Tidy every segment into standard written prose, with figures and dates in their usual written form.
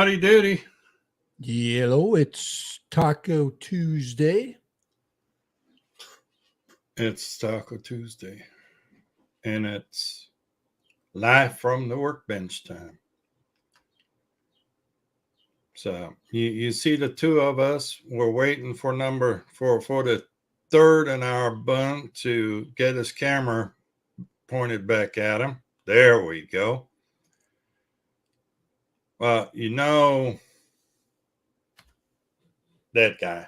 Howdy doody. Hello, it's Taco Tuesday. It's Taco Tuesday. And it's live from the workbench time. So you see the two of us. We're waiting for the third in our bunk to get his camera pointed back at him. There we go. Well, you know that guy.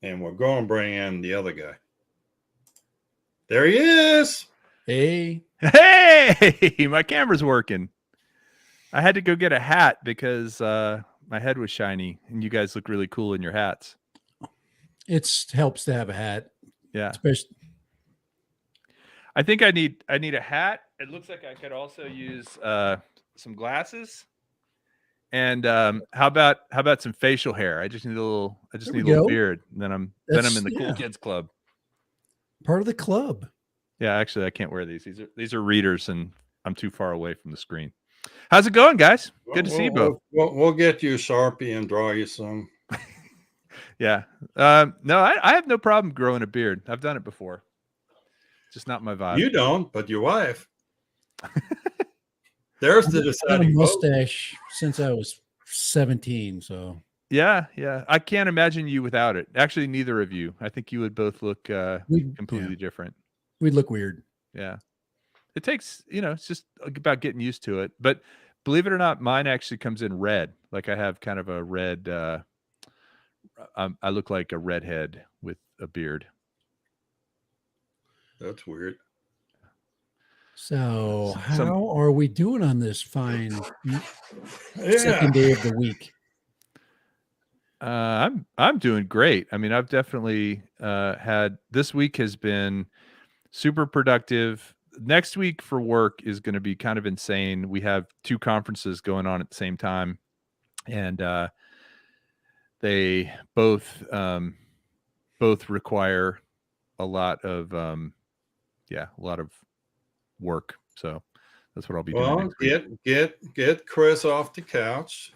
And we're going to bring in the other guy. There he is. Hey, my camera's working. I had to go get a hat because my head was shiny, and you guys look really cool in your hats. it helps to have a hat. Yeah, Especially, I think I need a hat. It looks like I could also use some glasses. And how about some facial hair? I just need a little beard, and then I'm in the cool kids club. Part of the club. Yeah, actually, I can't wear these. These are readers, and I'm too far away from the screen. How's it going, guys? Good to see you both. We'll get you a Sharpie and draw you some. Yeah. No, I have no problem growing a beard. I've done it before. Just not my vibe. You don't, but your wife. There's the deciding I've had a mustache since I was 17. So yeah. I can't imagine you without it. Actually, neither of you. I think you would both look completely different. We'd look weird. Yeah. It takes, it's just about getting used to it. But believe it or not, mine actually comes in red. Like I have kind of a red, I look like a redhead with a beard. That's weird. So how are we doing on this fine second day of the week? I'm doing great. I mean, I've definitely this week has been super productive. Next week for work is going to be kind of insane. We have two conferences going on at the same time, and they both require a lot of work. So that's what I'll be doing. Get Chris off the couch.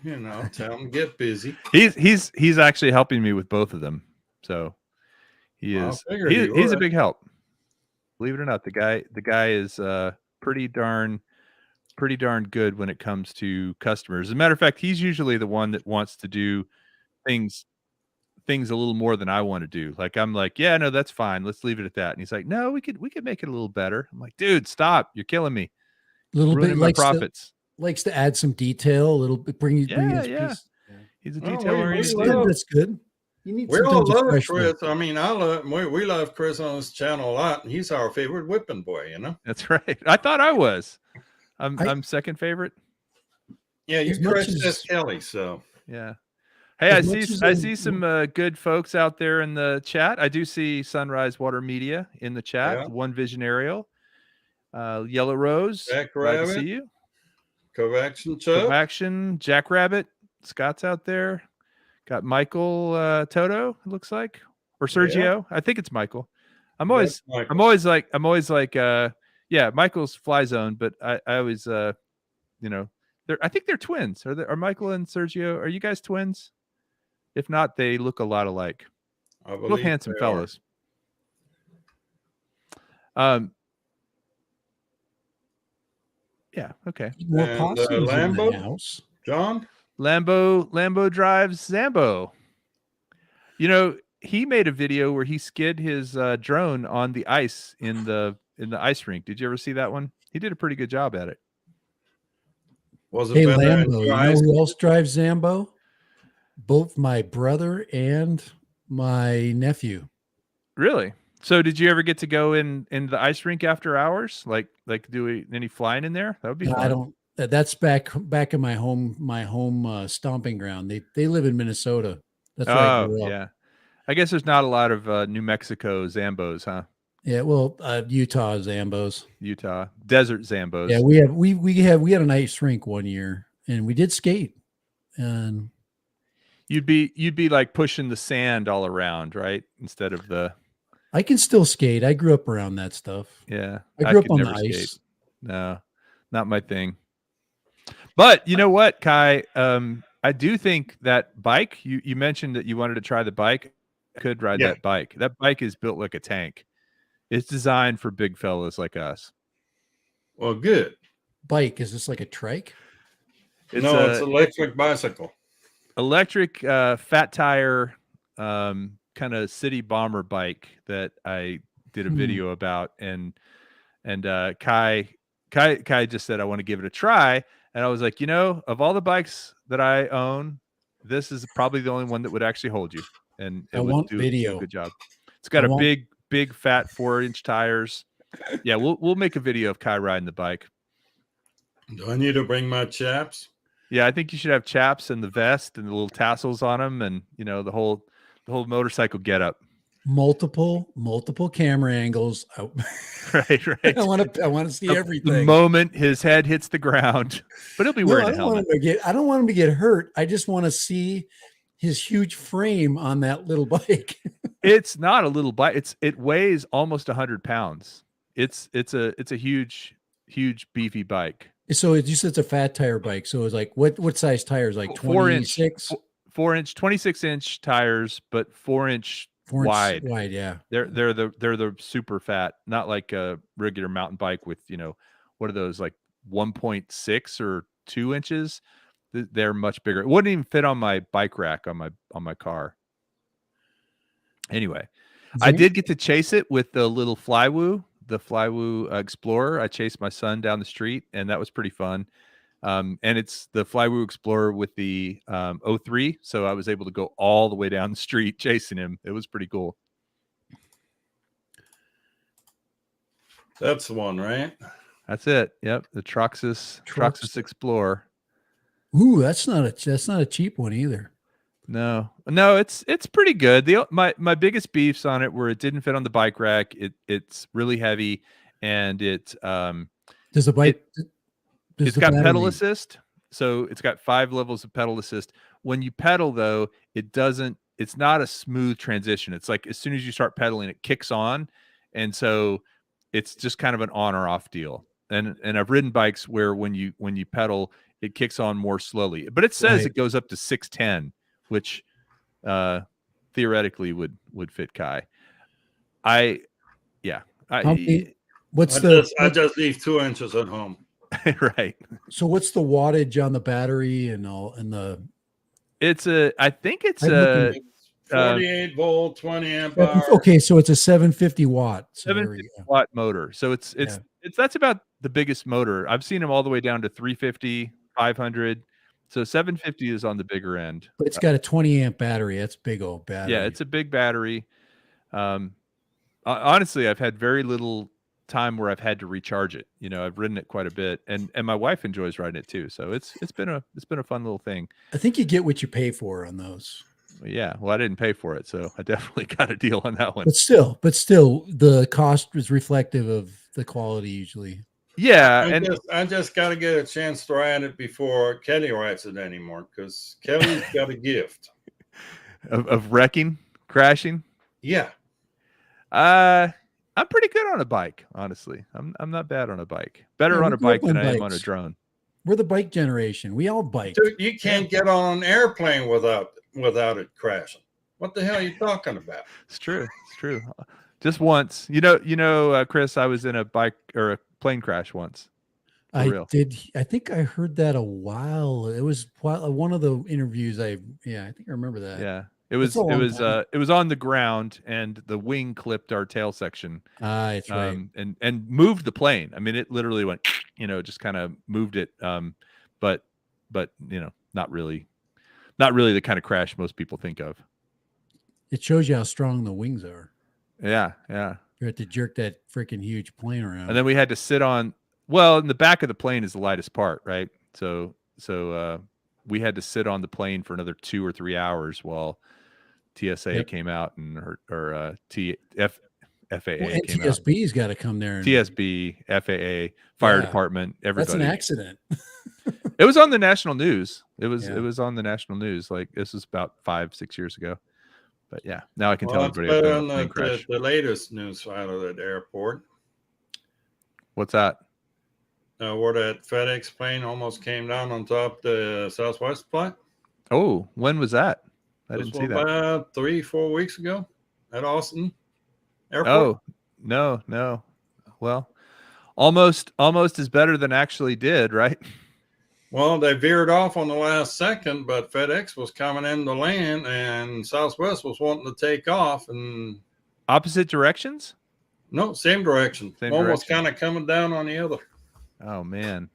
Tell him get busy. He's actually helping me with both of them. So he's a big help. Believe it or not, the guy is pretty darn good when it comes to customers. As a matter of fact, he's usually the one that wants to do things a little more than I want to do. Like I'm like, yeah, no, that's fine. Let's leave it at that. And he's like, no, we could make it a little better. I'm like, dude, stop. You're killing me. A little bit my profits. Likes to add some detail, a little bit bring his piece. He's a detail-oriented. That's good. We all love Chris. I mean, we love Chris on this channel a lot, and he's our favorite whipping boy. That's right. I thought I was. I'm second favorite. Yeah, you Chris Kelly. So yeah. Hey, I see some good folks out there in the chat. I do see Sunrise Water Media in the chat. Yeah. One Visionarial, Yellow Rose. Glad to see you. Covaction, Jackrabbit. Scott's out there. Got Michael Toto, it looks like, or Sergio. Yeah. I think it's Michael. I'm always like, yeah, Michael's Fly Zone, but I always, I think they're twins. Are Michael and Sergio? Are you guys twins? If not, they look a lot alike. Both handsome fellows. Yeah. Okay. More possums in the house. John. Lambo drives Zambo. He made a video where he skid his drone on the ice in the ice rink. Did you ever see that one? He did a pretty good job at it. Hey, Lambo, you know who else drives Zambo? Both my brother and my nephew. Really? So did you ever get to go in the ice rink after hours? Like do any flying in there? That would be fun. I don't. That's back in my home stomping ground. They live in Minnesota. That's where I grew up. Yeah. I guess there's not a lot of New Mexico Zambos, huh? Yeah, well, Utah Zambos. Utah desert Zambos. Yeah, we had an ice rink one year, and we did skate. And you'd be like pushing the sand all around, right? Instead of the. I can still skate. I grew up around that stuff. Yeah, I grew up on the ice. Skate. No, not my thing. But you know what, Kai? I I do think that bike, you mentioned that you wanted to try the bike. I could ride that bike. That bike is built like a tank. It's designed for big fellas like us. Well, good. Bike, is this like a trike? It's electric bicycle. Electric fat tire kind of city bomber bike that I did a video about, and Kai just said I want to give it a try, and I was like, of all the bikes that I own, this is probably the only one that would actually hold you, and it would do a good job. It's got big fat 4-inch tires. Yeah, we'll make a video of Kai riding the bike. Do I need to bring my chaps? Yeah, I think you should have chaps and the vest and the little tassels on them, and the whole motorcycle getup. Multiple camera angles. Right. I want to see everything. The moment his head hits the ground, but he'll be wearing a helmet. I don't want him to get hurt. I just want to see his huge frame on that little bike. It's not a little bike. It weighs almost 100 pounds. It's a huge beefy bike. So you said it's a fat tire bike. So it's like what size tires? Like 26? 4-inch, 26-inch tires, but 4-inch wide. Wide, yeah. They're the super fat, not like a regular mountain bike with what are those, like 1.6 or 2 inches? They're much bigger. It wouldn't even fit on my bike rack on my car. Anyway, I did get to chase it with the little the Flywoo Explorer. I chased my son down the street, and that was pretty fun. And it's the Flywoo Explorer with the 03, so I was able to go all the way down the street chasing him. It was pretty cool. That's the one, right? That's it. Yep, the Traxxas Explorer. Ooh, that's not a cheap one either. No, it's pretty good. My biggest beefs on it were it didn't fit on the bike rack. It's really heavy, and it's got pedal assist. So it's got 5 levels of pedal assist. When you pedal, though, it's not a smooth transition. It's like as soon as you start pedaling, it kicks on, and so it's just kind of an on or off deal. And I've ridden bikes where when you pedal, it kicks on more slowly, but it says it goes up to 610. Which theoretically would fit Kai. I just leave 2 inches at home. Right. So what's the wattage on the battery and all and the? I think it's a 48 volt, 20 amp hour. Okay, so it's a 750 watt. So 750 watt motor. So it's that's about the biggest motor. I've seen them all the way down to 350, 500. So 750 is on the bigger end. But it's got a 20 amp battery. That's big old battery. Yeah, it's a big battery. Honestly, I've had very little time where I've had to recharge it. I've ridden it quite a bit, and my wife enjoys riding it too. So it's been a fun little thing. I think you get what you pay for on those. Yeah, well, I didn't pay for it, so I definitely got a deal on that one. But still, the cost is reflective of the quality usually. Yeah, I just got to get a chance to ride it before Kelly rides it anymore, because Kelly's got a gift of wrecking, crashing. Yeah, I'm pretty good on a bike, honestly. I'm not bad on a bike. Better on a bike than I am on a drone. We're the bike generation. We all bike. Dude, you can't get on an airplane without it crashing. What the hell are you talking about? It's true. Just once, Chris, I was in a bike or a plane crash once. I think I heard that a while. It was one of the interviews. I think I remember that. Yeah, it was on the ground, and the wing clipped our tail section. That's right. And moved the plane. I mean, it literally went, just kind of moved it. But not really the kind of crash most people think of. It shows you how strong the wings are. Yeah. You have to jerk that freaking huge plane around. And then we had to sit on, in the back of the plane is the lightest part, right? So we had to sit on the plane for another 2 or 3 hours while TSA came out and FAA came TSB's got to come there. TSB, FAA, fire department, everybody. That's an accident. It was on the national news. It was on the national news. Like this was about 5-6 years ago. But yeah, now I can tell everybody about the crash. The latest news out of that airport. What's that? Where that FedEx plane almost came down on top the Southwest flight. Oh, when was that? I This didn't was see that. about 3-4 weeks ago at Austin Airport. Oh, no. Well, almost is better than actually did, right? Well, they veered off on the last second, but FedEx was coming in to land, and Southwest was wanting to take off, and opposite directions. No, same direction. One was kind of coming down on the other. Oh man,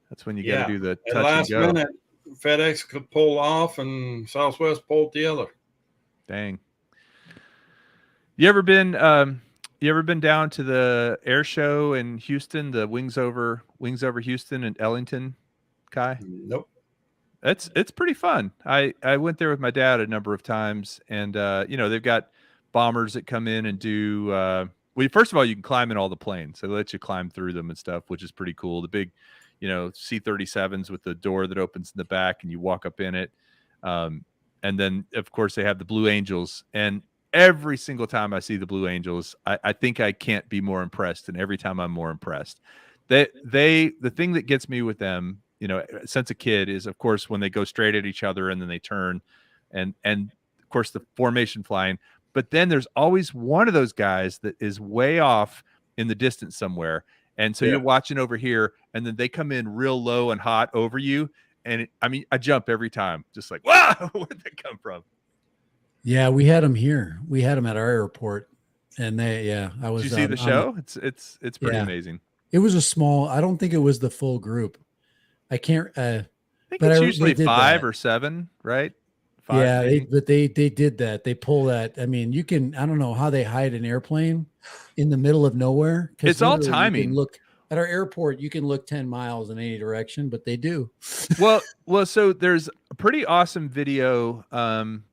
that's when you got to do the at touch last and go. minute, FedEx could pull off, and Southwest pulled the other. Dang. You ever been down to the air show in Houston, the Wings Over Houston and Ellington, Kai? Nope. It's pretty fun. I went there with my dad a number of times, and they've got bombers that come in and do well, first of all, you can climb in all the planes. So they let you climb through them and stuff, which is pretty cool. The big, C-37s with the door that opens in the back and you walk up in it. And then of course they have the Blue Angels, and every single time I see the Blue Angels, I think I can't be more impressed. And every time I'm more impressed. The thing that gets me with them, since a kid, is of course when they go straight at each other and then they turn, and of course the formation flying. But then there's always one of those guys that is way off in the distance somewhere, and so you're watching over here, and then they come in real low and hot over you, and I jump every time, just like, wow, where'd they come from? Yeah, we had them here. We had them at our airport, and I was. Did you see the show? It's pretty amazing. It was a small. I don't think it was the full group. I can't. I think it's usually 5 or 7, right? 5, but they did that. They pull that. I mean, you can. I don't know how they hide an airplane in the middle of nowhere. It's all timing. You can look at our airport. You can look 10 miles in any direction, but they do. well, so there's a pretty awesome video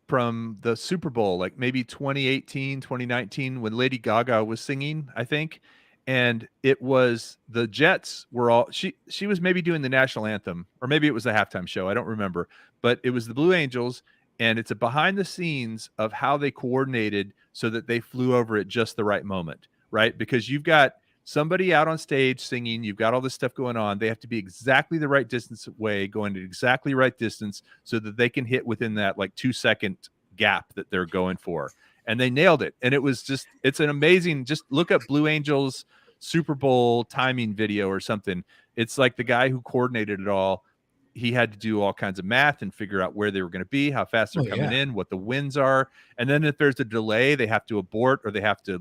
from the Super Bowl, like maybe 2018, 2019, when Lady Gaga was singing, I think. And it was the Jets were all she was maybe doing the national anthem, or maybe it was the halftime show. I don't remember, but it was the Blue Angels, and it's a behind the scenes of how they coordinated so that they flew over at just the right moment, right? Because you've got somebody out on stage singing, you've got all this stuff going on. They have to be exactly the right distance away, going at exactly right distance so that they can hit within that like 2-second gap that they're going for. And they nailed it. And it's an amazing, just look up Blue Angels Super Bowl timing video or something. It's like the guy who coordinated it all, he had to do all kinds of math and figure out where they were going to be, how fast they're coming in, what the winds are. And then if there's a delay, they have to abort, or they have to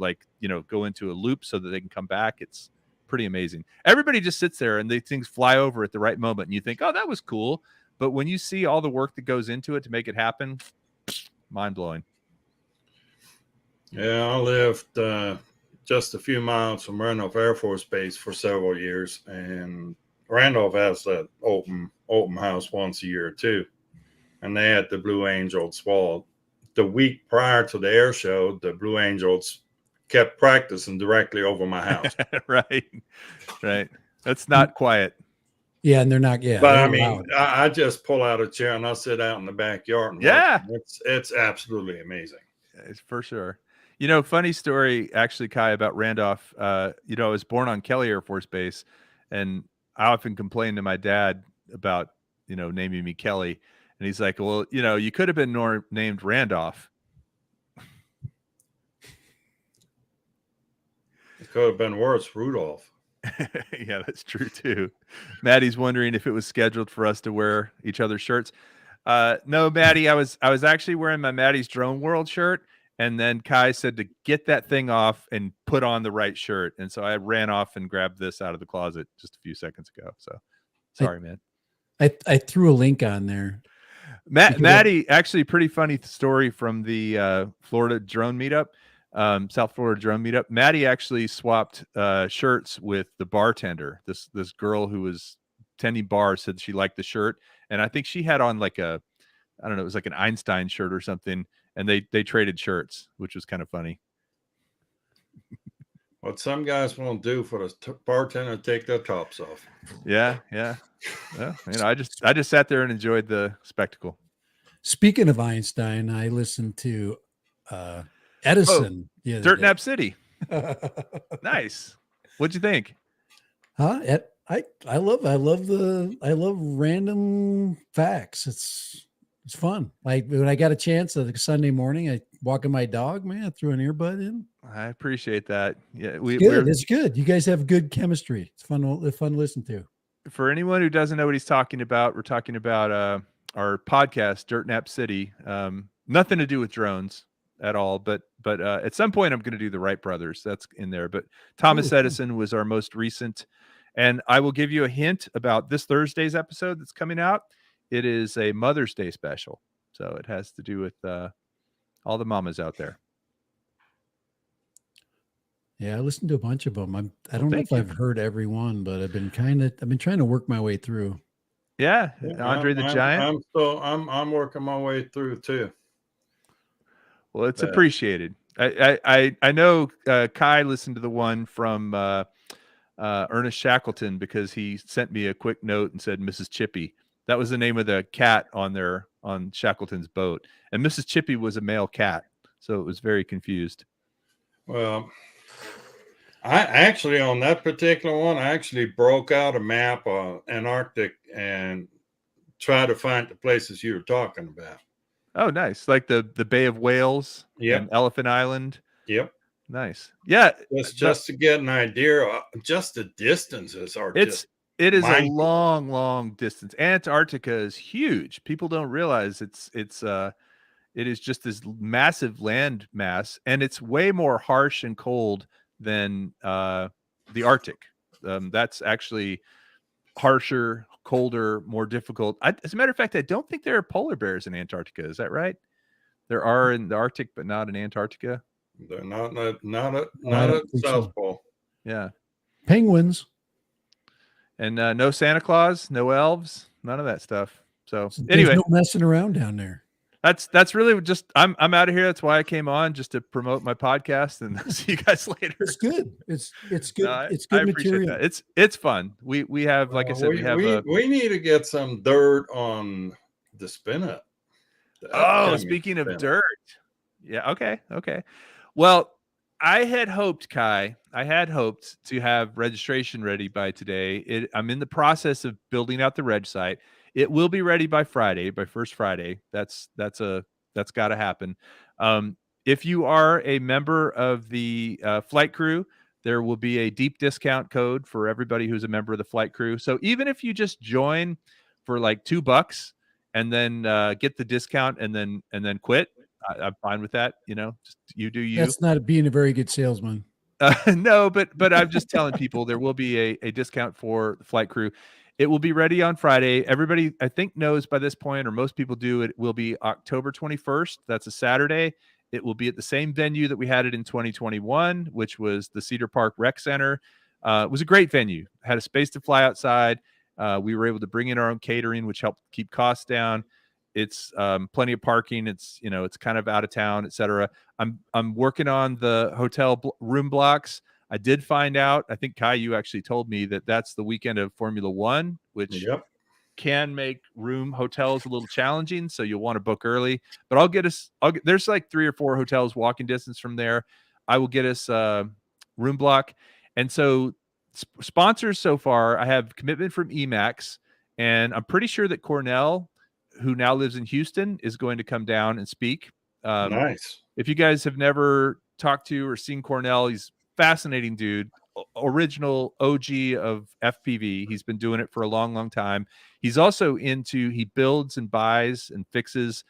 go into a loop so that they can come back. It's pretty amazing. Everybody just sits there and things fly over at the right moment. And you think, oh, that was cool. But when you see all the work that goes into it to make it happen, mind blowing. Yeah, I lived just a few miles from Randolph Air Force Base for several years, and Randolph has that open house once a year too, and they had the Blue Angels. Well, the week prior to the air show, the Blue Angels kept practicing directly over my house. right. That's not quiet. Yeah, and they're not. Yeah, but I mean, I just pull out a chair and I sit out in the backyard. And it's absolutely amazing. It's for sure. Funny story actually, Kai, about Randolph. I was born on Kelly Air Force Base, and I often complain to my dad about, naming me Kelly. And he's like, well, you could have been named Randolph. It could have been worse, Rudolph. Yeah, that's true too. Maddie's wondering if it was scheduled for us to wear each other's shirts. No, Maddie, I was actually wearing my Maddie's Drone World shirt. And then Kai said to get that thing off and put on the right shirt. And so I ran off and grabbed this out of the closet just a few seconds ago. So sorry, man. I threw a link on there. Maddie, actually pretty funny story from the Florida drone meetup, South Florida drone meetup. Maddie actually swapped shirts with the bartender. This girl who was tending bar said she liked the shirt. And I think she had on like it was like an Einstein shirt or something. And they traded shirts, which was kind of funny. What some guys won't do for the bartender to take their tops off. Yeah. Well, I just sat there and enjoyed the spectacle. Speaking of Einstein, I listened to Edison. Dirt Nap City. Nice. What'd you think? Huh? I love random facts. It's fun. Like when I got a chance Sunday morning, I walking my dog, man, I threw an earbud in. I appreciate that. Yeah, It's good. You guys have good chemistry. It's fun to listen to. For anyone who doesn't know what he's talking about, we're talking about our podcast, Dirt Nap City. Nothing to do with drones at all, but at some point I'm going to do the Wright brothers. That's in there. But Thomas Edison was our most recent, and I will give you a hint about this Thursday's episode that's coming out. It is a Mother's Day special, so it has to do with all the mamas out there. Yeah, I listened to a bunch of them. I don't know if I've heard every one, but I've been trying to work my way through. Yeah, Andre the Giant. I'm working my way through too. Well, it's appreciated. I know Kai listened to the one from Ernest Shackleton because he sent me a quick note and said Mrs. Chippy. That was the name of the cat on Shackleton's boat, and Mrs. Chippy was a male cat, so it was very confused. Well, I actually, on that particular one, I actually broke out a map of Antarctic and tried to find the places you were talking about. Oh, nice. Like the Bay of Whales and Elephant Island. Yep. Nice. Yeah. Just to get an idea of just the distances are it is a long distance. Antarctica is huge. People don't realize it is just this massive land mass, and it's way more harsh and cold than the Arctic. That's actually harsher, colder, more difficult. As a matter of fact, I don't think there are polar bears in Antarctica. Is that right? There are in the Arctic, but not in Antarctica. They're not at South Pole. Yeah. Penguins. And no Santa Claus, no elves, none of that stuff. So anyway, there's no messing around down there. That's really just I'm out of here. That's why I came on, just to promote my podcast, and see you guys later. It's good. It's good. It's good material. That. It's fun. We have, like I said, we need to get some dirt on the spin up. Speaking of dirt. Yeah, okay. Well, I had hoped to have registration ready by today. I'm in the process of building out the reg site. It will be ready by Friday, by first Friday. That's got to happen. If you are a member of the flight crew, there will be a deep discount code for everybody who's a member of the flight crew. So even if you just join for like $2 and then get the discount and then quit, I'm fine with that. Just you do you. That's not being a very good salesman. No, but I'm just telling people there will be a discount for the flight crew. It will be ready on Friday. Everybody, I think, knows by this point, or most people do. It will be October 21st. That's a Saturday. It will be at the same venue that we had it in 2021, which was the Cedar Park Rec Center. It was a great venue. Had a space to fly outside. We were able to bring in our own catering, which helped keep costs down. It's plenty of parking. It's kind of out of town, etc. I'm working on the hotel room blocks. I did find out, I think Kai, you actually told me that that's the weekend of Formula One, which can make hotels a little challenging. So you'll want to book early, but there's like 3 or 4 hotels walking distance from there. I will get us a room block. And so sponsors so far, I have commitment from Emacs, and I'm pretty sure that Cornell, who now lives in Houston, is going to come down and speak. Nice. If you guys have never talked to or seen Cornell, he's fascinating dude, original OG of FPV. He's been doing it for a long time. He's also he builds and buys and fixes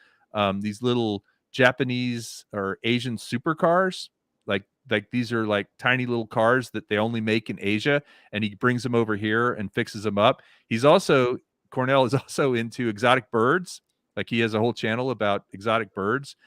these little Japanese or Asian supercars. Like these are like tiny little cars that they only make in Asia, and he brings them over here and fixes them up. Cornell is also into exotic birds. Like he has a whole channel about exotic birds.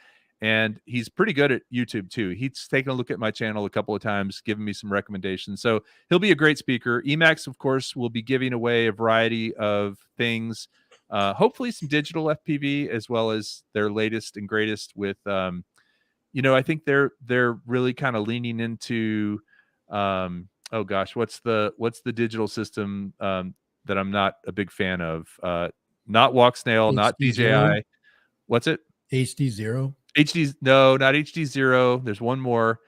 And he's pretty good at YouTube too. He's taken a look at my channel a couple of times, giving me some recommendations. So he'll be a great speaker. Emacs, of course, will be giving away a variety of things. Hopefully some digital FPV, as well as their latest and greatest with, I think they're really kind of leaning into, what's the digital system that I'm not a big fan of? Not Walk Snail, not DJI. What's it? HD0. No, not HD0. There's one more.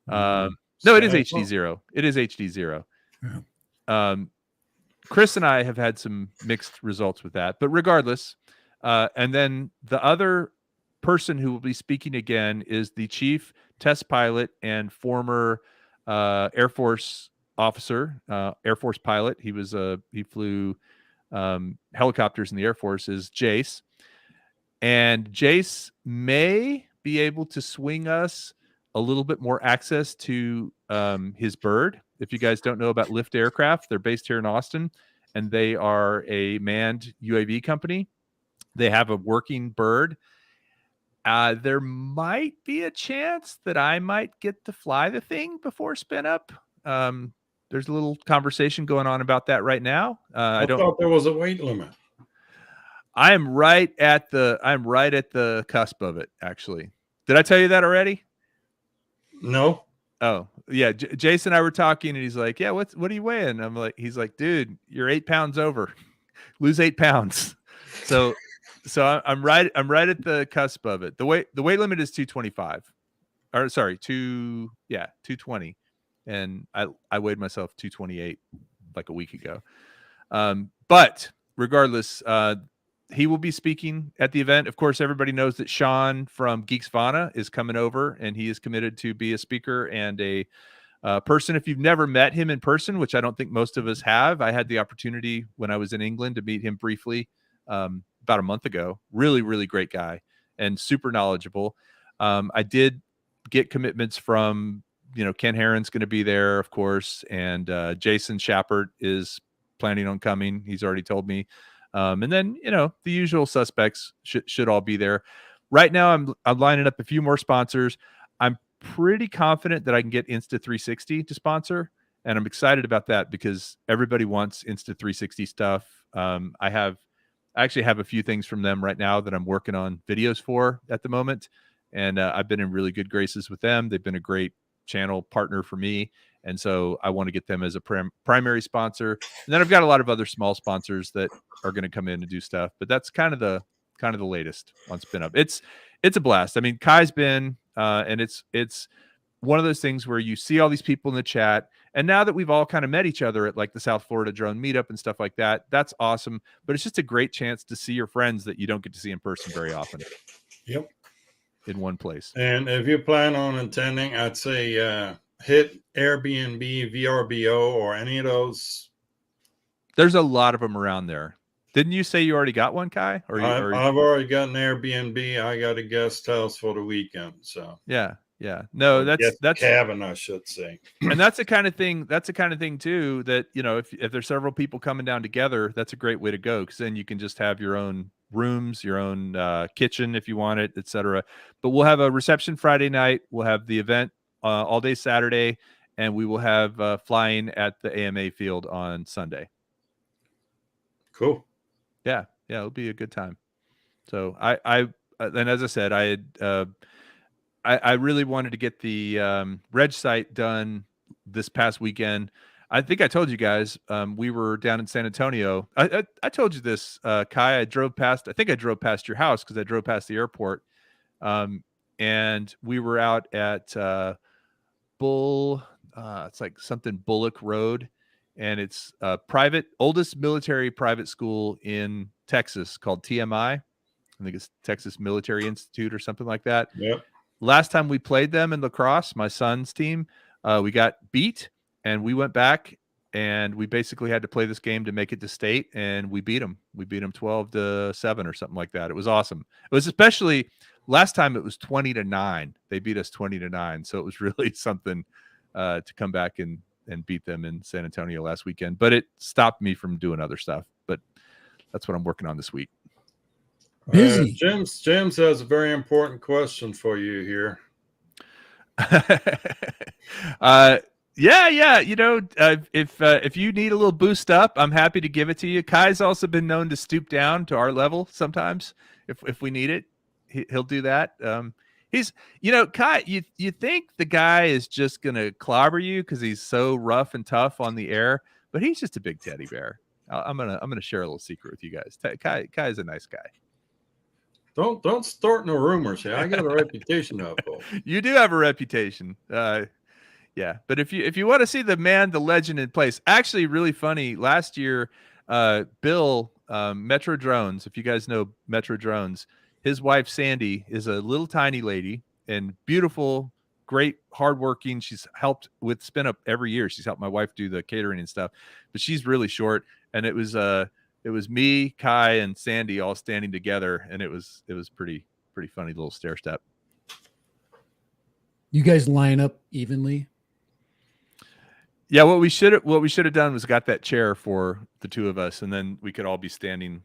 No, it is HD0. It is HD0. Yeah. Chris and I have had some mixed results with that, but regardless, and then the other person who will be speaking again is the chief test pilot and former Air Force officer, Air Force pilot. He flew helicopters in the Air Force, is Jace. And Jace may be able to swing us a little bit more access to his bird. If you guys don't know about Lift Aircraft, they're based here in Austin, and they are a manned UAV company. They have a working bird. There might be a chance that I might get to fly the thing before spin up. There's a little conversation going on about that right now. I thought there was a weight limit. I'm right at the cusp of it, actually. Did I tell you that already? No. Oh, yeah. Jason and I were talking, and he's like, "Yeah, what are you weighing?" He's like, "Dude, you're 8 pounds over. Lose 8 pounds." So I'm right at the cusp of it. The weight limit is 225. Or sorry, 220. And I weighed myself 228 like a week ago. But regardless, he will be speaking at the event. Of course, everybody knows that Sean from Geeks Vana is coming over, and he is committed to be a speaker and a person. If you've never met him in person, which I don't think most of us have, I had the opportunity when I was in England to meet him briefly about a month ago. Really, really great guy and super knowledgeable. I did get commitments from, Ken Herron's going to be there, of course, and Jason Shepard is planning on coming. He's already told me. And then, the usual suspects should all be there. Right now, I'm lining up a few more sponsors. I'm pretty confident that I can get Insta360 to sponsor, and I'm excited about that because everybody wants Insta360 stuff. I actually have a few things from them right now that I'm working on videos for at the moment, and I've been in really good graces with them. They've been a great channel partner for me, and so I want to get them as a primary sponsor. And then I've got a lot of other small sponsors that are going to come in and do stuff, but that's kind of the latest on Spin Up. It's a blast. I mean, Kai's been and it's one of those things where you see all these people in the chat, and now that we've all kind of met each other at like the South Florida drone meetup and stuff like that, that's awesome. But it's just a great chance to see your friends that you don't get to see in person very often. Yep. In one place. And if you plan on attending, I'd say hit Airbnb, VRBO, or any of those. There's a lot of them around there. Didn't you say you already got one, Kai? I've already got an Airbnb. I got a guest house for the weekend. So yeah. No, that's cabin, I should say. And that's the kind of thing. That's the kind of thing too. That if there's several people coming down together, that's a great way to go, because then you can just have your own rooms, your own kitchen if you want it, etc. But we'll have a reception Friday night. We'll have the event all day Saturday, and we will have flying at the AMA field on Sunday. Cool. Yeah, it'll be a good time. So I and as I said, I really wanted to get the reg site done this past weekend. I think I told you guys we were down in San Antonio. I told you this, Kai. I drove past your house because I drove past the airport, and we were out at it's like something Bullock Road, and it's oldest military private school in Texas called TMI. I think it's Texas Military Institute or something like that. Yep. Last time we played them in lacrosse, my son's team, we got beat, and we went back and we basically had to play this game to make it to state, and we beat them. We beat them 12-7 or something like that. It was awesome. It was especially last time it was 20-9. They beat us 20-9. So it was really something to come back and beat them in San Antonio last weekend, but it stopped me from doing other stuff. But that's what I'm working on this week. Busy. James has a very important question for you here. Yeah. If you need a little boost up, I'm happy to give it to you. Kai's also been known to stoop down to our level sometimes if we need it. He'll do that. He's, Kai, you think the guy is just gonna clobber you because he's so rough and tough on the air, but he's just a big teddy bear. I'm gonna share a little secret with you guys. Kai is a nice guy. Don't start no rumors here. I got a reputation to uphold. You do have a reputation. Yeah, but if you want to see the man, the legend in place, actually, really funny. Last year, Bill, Metro Drones. If you guys know Metro Drones, his wife Sandy is a little tiny lady and beautiful, great, hardworking. She's helped with Spin Up every year. She's helped my wife do the catering and stuff, but she's really short. And it was me, Kai, and Sandy all standing together, and it was pretty funny little stair step. You guys line up evenly. Yeah, what we should have done was got that chair for the two of us, and then we could all be standing,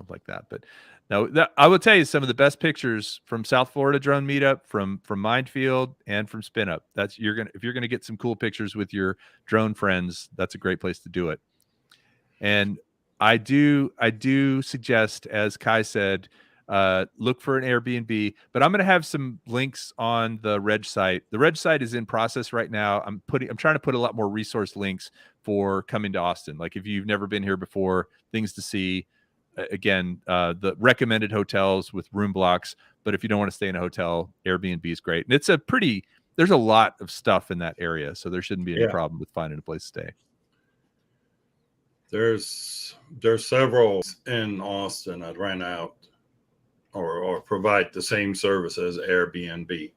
like that. But no, I will tell you some of the best pictures from South Florida Drone Meetup, from Minefield, and from Spin Up. If you're gonna get some cool pictures with your drone friends, that's a great place to do it. And I do suggest, as Kai said, look for an Airbnb, but I'm going to have some links on the Reg site. The Reg site is in process right now. I'm trying to put a lot more resource links for coming to Austin. Like if you've never been here before, things to see. Again, the recommended hotels with room blocks. But if you don't want to stay in a hotel, Airbnb is great. And there's a lot of stuff in that area, so there shouldn't be any problem with finding a place to stay. There's several in Austin that rent out or provide the same service as Airbnb.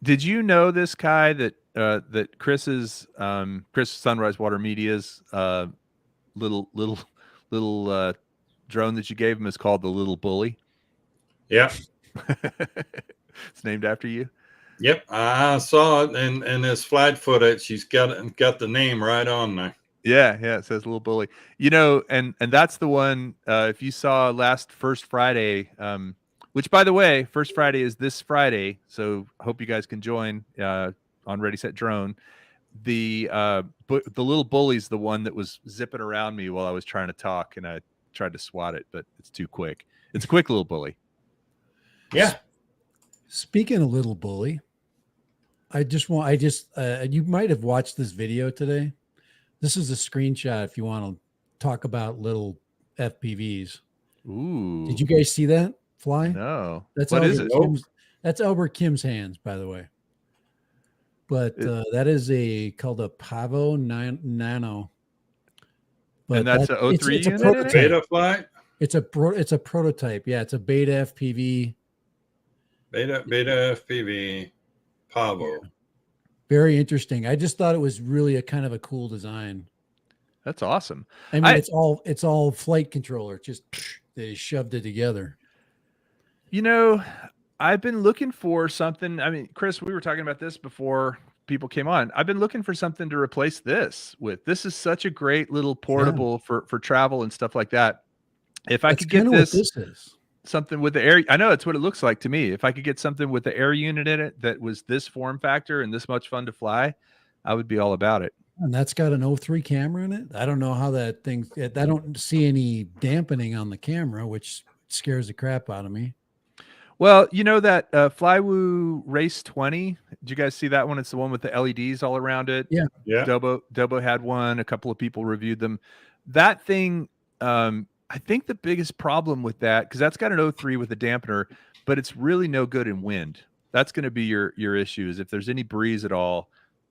Did you know this, Kai, that Chris's Sunrise Water Media's little drone that you gave him is called the Little Bully? Yeah. It's named after you? Yep. I saw it in his flight footage. He's got the name right on there. Yeah, it says Little Bully. And that's the one, if you saw last First Friday, which, by the way, First Friday is this Friday, so I hope you guys can join on Ready Set Drone. The Little Bully's the one that was zipping around me while I was trying to talk, and I tried to swat it, but it's too quick. It's a quick little bully. Yeah. Speaking of Little Bully, you might have watched this video today. This is a screenshot if you want to talk about little FPVs. Ooh. Did you guys see that fly? No. That's what is it? That's Albert Kim's hands, by the way. But that is called a Pavo Nano. But and that's a 03 it's a unit? Beta flight? It's a prototype. Yeah, it's a beta FPV. Beta FPV Pavo. Yeah. Very interesting. I just thought it was really a kind of a cool design. That's awesome. I mean, it's all flight controller. Just they shoved it together. I've been looking for something. I mean, Chris, we were talking about this before people came on. I've been looking for something to replace this with. This is such a great little portable for travel and stuff like that. If I could get this is. Something with the air, I know it's what it looks like to me. If I could get something with the air unit in it that was this form factor and this much fun to fly, I would be all about it. And that's got an 03 camera in it. I don't know how that thing, I don't see any dampening on the camera, which scares the crap out of me. Well, that Flywoo Race 20, did you guys see that one? It's the one with the LEDs all around it. Yeah. Dobo had one. A couple of people reviewed them. That thing, I think the biggest problem with that, because that's got an 03 with a dampener, but it's really no good in wind. That's going to be your issue, is if there's any breeze at all,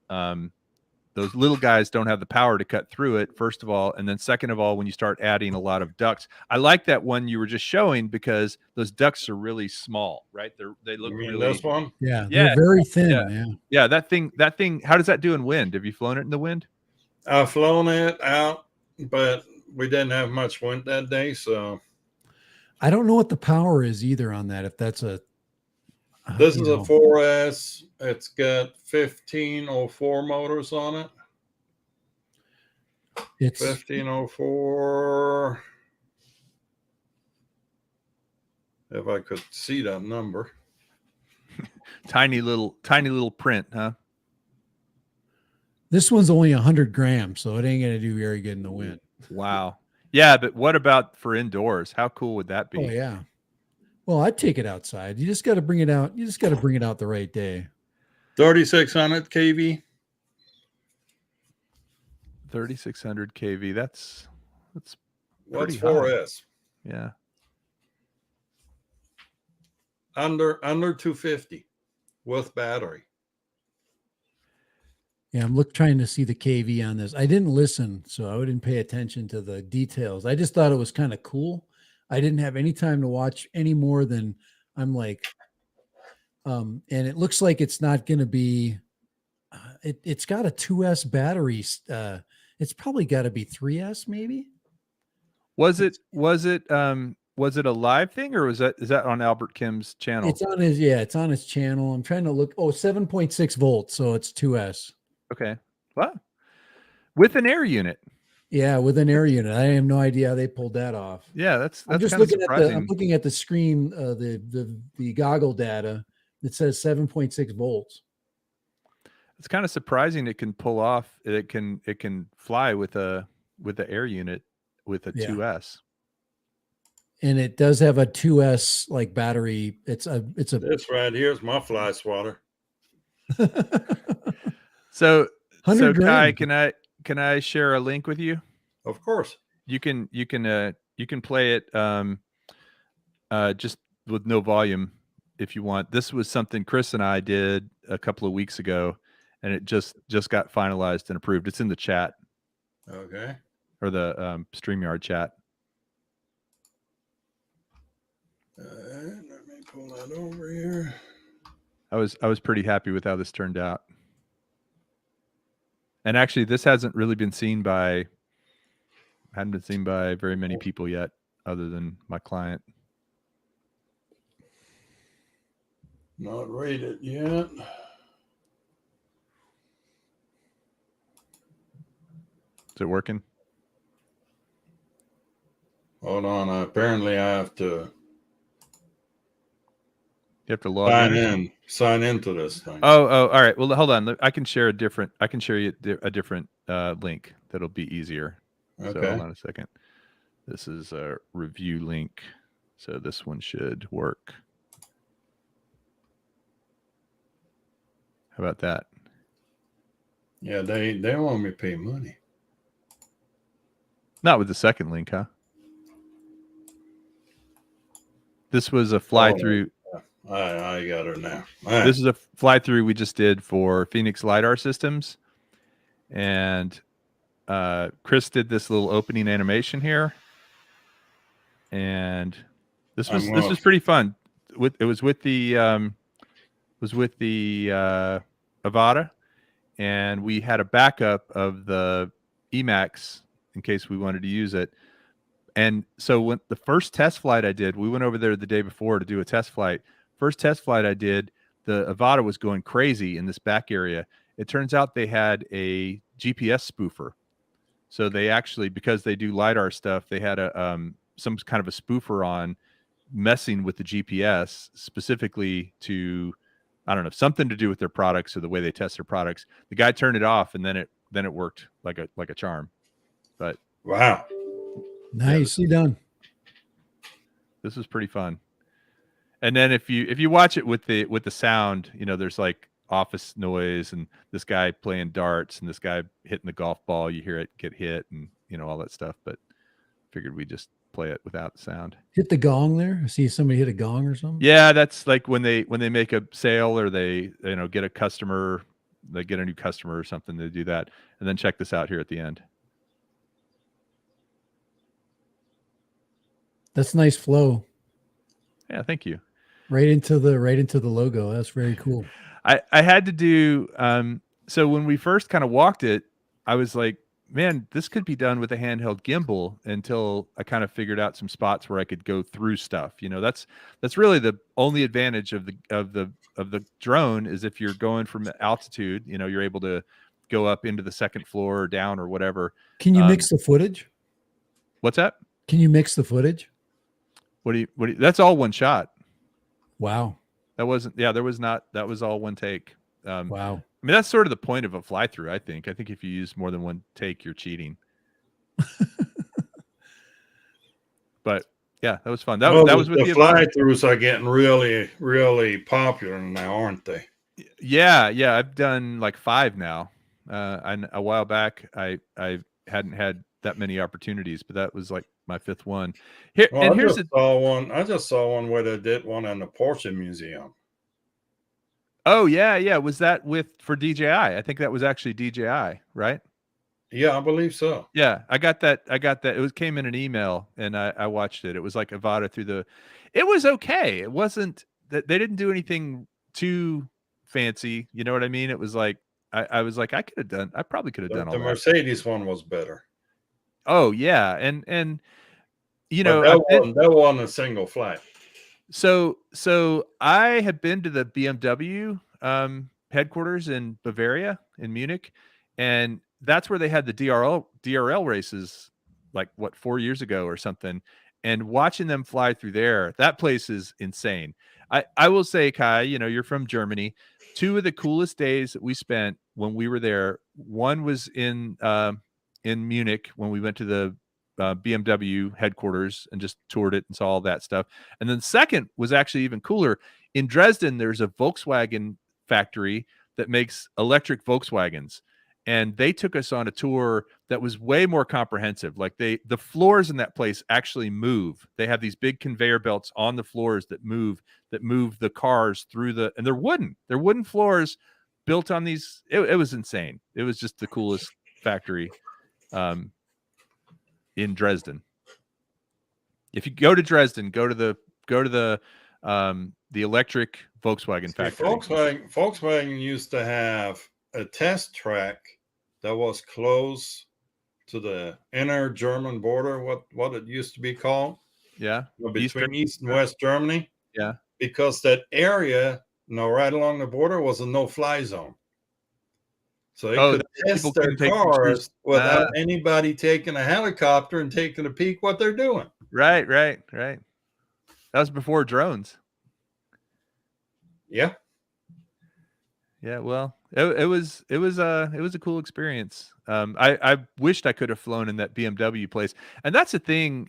those little guys don't have the power to cut through it, first of all. And then second of all, when you start adding a lot of ducts, I like that one you were just showing because those ducts are really small, right? They look really. This one? Yeah, they're very thin. Yeah. That thing. How does that do in wind? Have you flown it in the wind? I've flown it out, but we didn't have much wind that day, so I don't know what the power is either on that. If that's this is a 4S. It's got 1504 motors on it. It's 1504. If I could see that number. tiny little print, huh? This one's only 100 grams, so it ain't gonna do very good in the wind. Wow. Yeah, but what about for indoors? How cool would that be? Oh yeah. Well, I'd take it outside. You just got to bring it out. You just got to bring it out the right day. 3600 kV. 3600 kV. That's what's 4S? High. Yeah. Under 250 with battery. Yeah, I'm trying to see the KV on this. I didn't listen, so I didn't pay attention to the details. I just thought it was kind of cool. I didn't have any time to watch any more than I'm like, and it looks like it's not going to be. It's got a 2S battery. It's probably got to be 3S, maybe. Was it a live thing, or is that on Albert Kim's channel? It's on his channel. I'm trying to look. Oh, 7.6 volts, so it's 2S. Okay. What? With an air unit. Yeah, with an air unit. I have no idea how they pulled that off. Yeah, that's I'm just looking surprising. I'm looking at the screen, the goggle data. It says 7.6 volts. It's kind of surprising it can pull off. It can fly with the air unit with a 2S. And it does have a 2S like battery. It's a this right here is my fly swatter. So Kai, can I share a link with you? Of course. You can play it just with no volume if you want. This was something Chris and I did a couple of weeks ago, and it just got finalized and approved. It's in the chat. Okay. Or the StreamYard chat. Let me pull that over here. I was pretty happy with how this turned out. And actually, this hadn't been seen by very many people yet, other than my client. Not rated yet. Is it working? Hold on. Apparently, I have to. You have to log sign into this thing. Oh, all right. Well, hold on. I can share you a different link that'll be easier. Okay. So hold on a second. This is a review link. So this one should work. How about that? Yeah, they want me to pay money. Not with the second link, huh? This was a fly through. I got her now. Right. This is a fly through we just did for Phoenix LiDAR systems. And Chris did this little opening animation here. And this was pretty fun. It was with the Avata, and we had a backup of the Emacs in case we wanted to use it. And so when the first test flight I did, we went over there the day before to do a test flight. First test flight I did, the Avata was going crazy in this back area. It turns out they had a GPS spoofer. So they actually, because they do LiDAR stuff, they had some kind of a spoofer on messing with the GPS specifically to, I don't know, something to do with their products or the way they test their products. The guy turned it off, and then it worked like a charm. But wow. Nicely done. This was pretty fun. And then if you watch it with the sound, there's like office noise and this guy playing darts and this guy hitting the golf ball. You hear it get hit and all that stuff. But figured we just play it without the sound. Hit the gong there. I see somebody hit a gong or something. Yeah, that's like when they make a sale or they get a customer, they get a new customer or something. They do that. And then check this out here at the end. That's nice flow. Yeah, thank you. Right into the logo. That's very cool. I had to do so when we first kind of walked it, I was like, man, this could be done with a handheld gimbal until I kind of figured out some spots where I could go through stuff. That's really the only advantage of the drone is if you're going from altitude, you're able to go up into the second floor or down or whatever. Can you mix the footage? What's that? Can you mix the footage? What do you that's all one shot. Wow. That was all one take. Wow. I mean, that's sort of the point of a fly through, I think. I think if you use more than one take, you're cheating. But yeah, that was fun. That was with the fly throughs are getting really, really popular now, aren't they? Yeah. I've done like 5 now. And a while back, I hadn't had that many opportunities, but that was like my 5th one. I just saw one where they did one in the Porsche Museum. Oh yeah. Was that for DJI? I think that was actually DJI, right? Yeah, I believe so. Yeah, I got that. It came in an email, and I watched it. It was like Avata through the. It was okay. It wasn't that they didn't do anything too fancy. You know what I mean? It was like I was like I probably could have done all The that. Mercedes one was better. Oh yeah, and you But know that wasn't a single flight. So I had been to the BMW headquarters in Bavaria in Munich, and that's where they had the DRL races, like 4 years ago or something. And watching them fly through there, that place is insane. I will say, Kai, you're from Germany. 2 of the coolest days that we spent when we were there, one was in Munich when we went to the BMW headquarters and just toured it and saw all that stuff. And then second was actually even cooler. In Dresden, there's a Volkswagen factory that makes electric Volkswagens. And they took us on a tour that was way more comprehensive. Like the floors in that place actually move. They have these big conveyor belts on the floors that move the cars through and they're wooden. They're wooden floors built on these. It was insane. It was just the coolest factory in Dresden. If you go to Dresden, go to the electric Volkswagen factory. Volkswagen used to have a test track that was close to the inner German border, what it used to be called. Yeah. Between East and West Germany. Yeah. Because that area, right along the border was a no-fly zone. So they could test their cars without anybody taking a helicopter and taking a peek what they're doing. Right. That was before drones. Yeah. Yeah, well, it was a cool experience. I wished I could have flown in that BMW place, and that's the thing.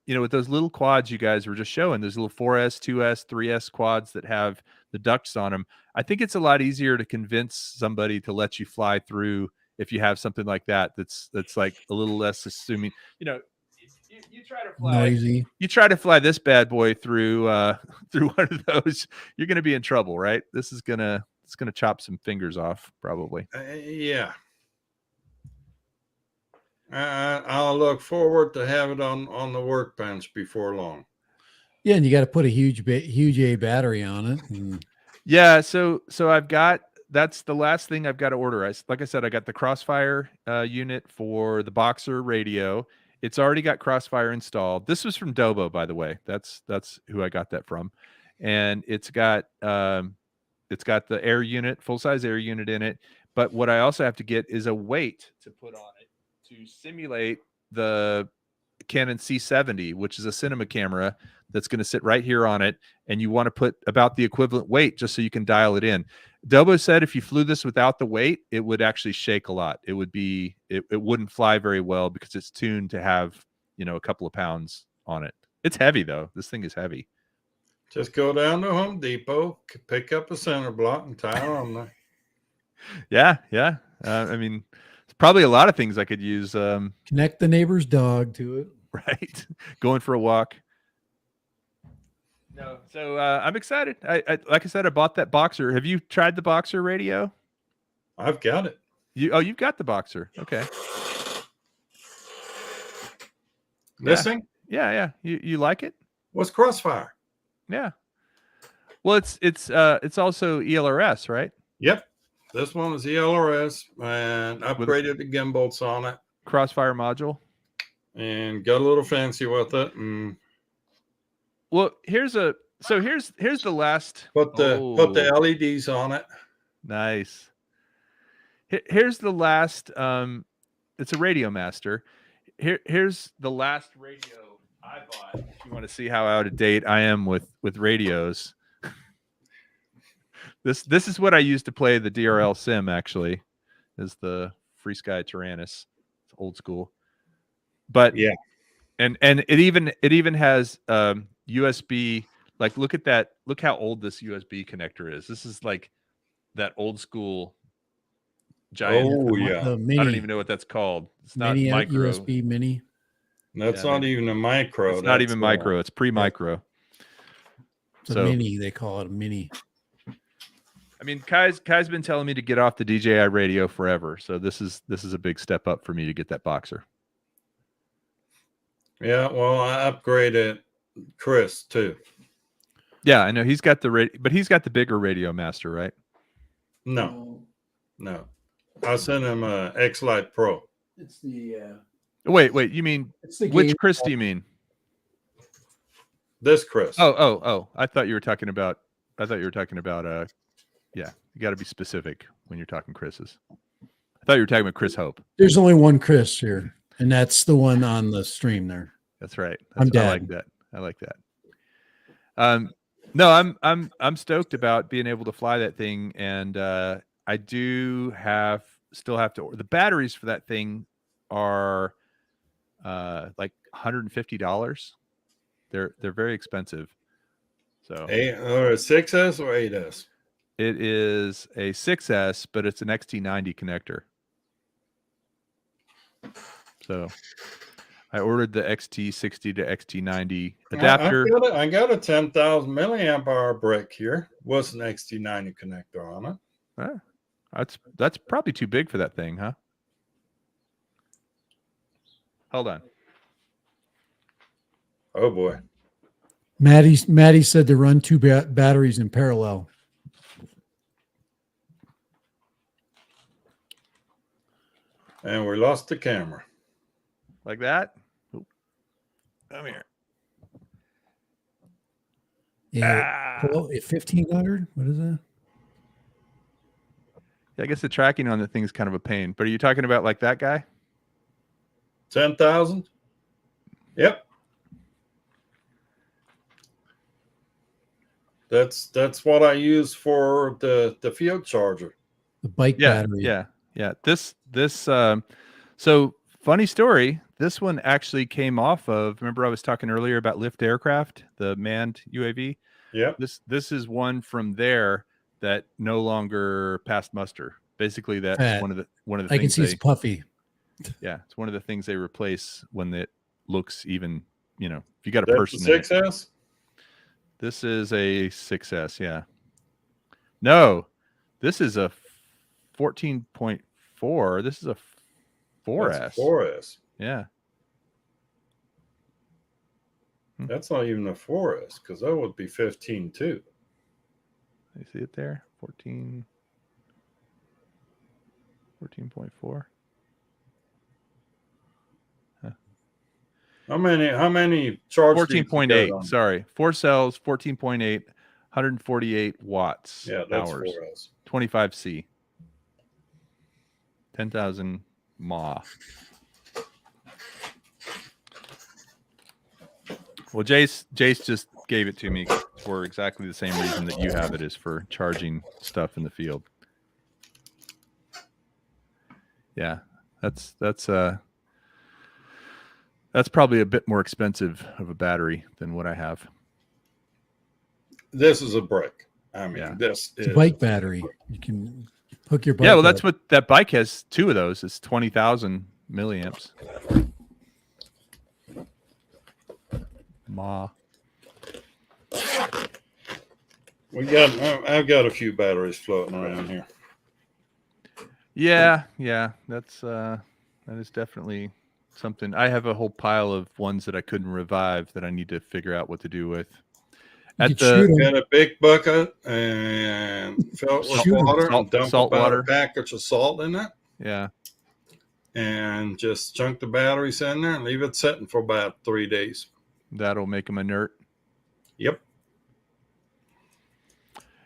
With those little quads you guys were just showing, those little 4S, 2S, 3S quads that have the ducts on them. I think it's a lot easier to convince somebody to let you fly through if you have something like that. That's like a little less assuming. You try to fly noisy. You try to fly this bad boy through through one of those, you're going to be in trouble, right? It's going to chop some fingers off, probably. Yeah. I'll look forward to have it on the workbench before long. Yeah, and you got to put a huge A battery on it. And... Yeah, so that's the last thing I've got to order. Like I said, I got the Crossfire unit for the Boxer radio. It's already got Crossfire installed. This was from Dobo, by the way. That's who I got that from, and it's got the air unit, full-size air unit in it. But what I also have to get is a weight to put on it to simulate the Canon C70, which is a cinema camera that's going to sit right here on it. And you want to put about the equivalent weight just so you can dial it in. Dobo said if you flew this without the weight, it would actually shake a lot. It wouldn't fly very well because it's tuned to have, a couple of pounds on it. It's heavy though. This thing is heavy. Just go down to Home Depot, pick up a center block and tie it on there. Yeah. I mean, it's probably a lot of things I could use. Connect the neighbor's dog to it. Right. Going for a walk. No. So I'm excited. I like I said, I bought that Boxer. Have you tried the Boxer radio? I've got it. You've got the Boxer. Okay. Listening? Yeah. You like it? What's Crossfire? Yeah. Well, it's also ELRS, right? Yep. This one is ELRS and upgraded the gimbals on it. Crossfire module. And got a little fancy with it. And well, here's the last. Put the LEDs on it. Nice. Here's the last. It's a Radio Master. Here's the last radio I bought. If you want to see how out of date I am with radios. This is what I used to play the DRL sim. Actually, is the Free Sky Tyrannus. It's old school. But yeah, and it even has USB. Like, look at that. Look how old this USB connector is. This is like that old school giant. Oh yeah. I don't even know what that's called. It's not micro. USB mini. That's not even a micro. It's not even micro. It's pre-micro. It's a mini. They call it a mini. I mean, Kai's been telling me to get off the DJI radio forever, so this is a big step up for me to get that Boxer. Yeah, well, I upgraded Chris too. Yeah, I know he's got but he's got the bigger Radio Master, right? No. I sent him a X-Lite Pro. It's the wait. You mean which Chris do you mean? This Chris. Oh. I thought you were talking about. Yeah, you got to be specific when you're talking Chris's. I thought you were talking about Chris Hope. There's only one Chris here, and that's the one on the stream there. That's right. I like that. No, I'm stoked about being able to fly that thing, and I still have to order. The batteries for that thing are like $150. They're very expensive. So or a 6S or 8S? It is a 6S, but it's an XT90 connector. So I ordered the XT60 to XT90 adapter. I got a 10,000 milliamp hour brick here. What's an XT90 connector on it? That's probably too big for that thing, huh? Hold on. Oh boy. Maddie said to run two batteries in parallel. And we lost the camera. Like that? Oop. Come here. Yeah. 1500? What is that? Yeah, I guess the tracking on the thing is kind of a pain. But are you talking about like that guy? 10,000? Yep. That's what I use for the field charger. The bike battery. Yeah. This so funny story. This one actually came off of, remember I was talking earlier about Lift Aircraft, the manned UAV? Yeah. This is one from there that no longer passed muster. Basically, that's one of the things I can see it's puffy. Yeah, it's one of the things they replace when it looks even, if you got a That's person. 6S? This is a 6S, yeah. No, this is a 14.4. This is a 4S. That's 4S. Yeah. That's not even a 4S because that would be 15 too. You see it there? 14.4. Huh. How many charge? 14.8. Sorry. 4 cells, 14.8, 148 watts. Yeah, that's hours. 4S. 25C. 10,000 mAh. Well, Jace just gave it to me for exactly the same reason that you have it, is for charging stuff in the field. Yeah, that's probably a bit more expensive of a battery than what I have. This is a brick. I mean, Yeah. This it's is a bike battery. You can hook your bike. Yeah, well, that's what that bike has. 2 of those. It's 20,000 milliamps. Ma. I've got a few batteries floating around here. Yeah, that is definitely something. I have a whole pile of ones that I couldn't revive that I need to figure out what to do with. Got a big bucket and fill it with water and dump about a package of salt in it. Yeah. And just chunk the batteries in there and leave it sitting for about 3 days. That'll make them inert. Yep.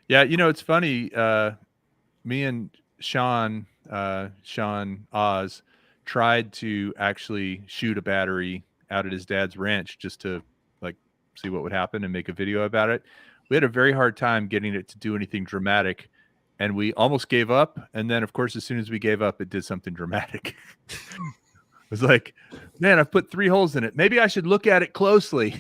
Yeah, it's funny. Me and Sean Oz tried to actually shoot a battery out at his dad's ranch just to see what would happen and make a video about it. We had a very hard time getting it to do anything dramatic, and we almost gave up. And then, of course, as soon as we gave up, it did something dramatic. It was like, man, I've put 3 holes in it. Maybe I should look at it closely.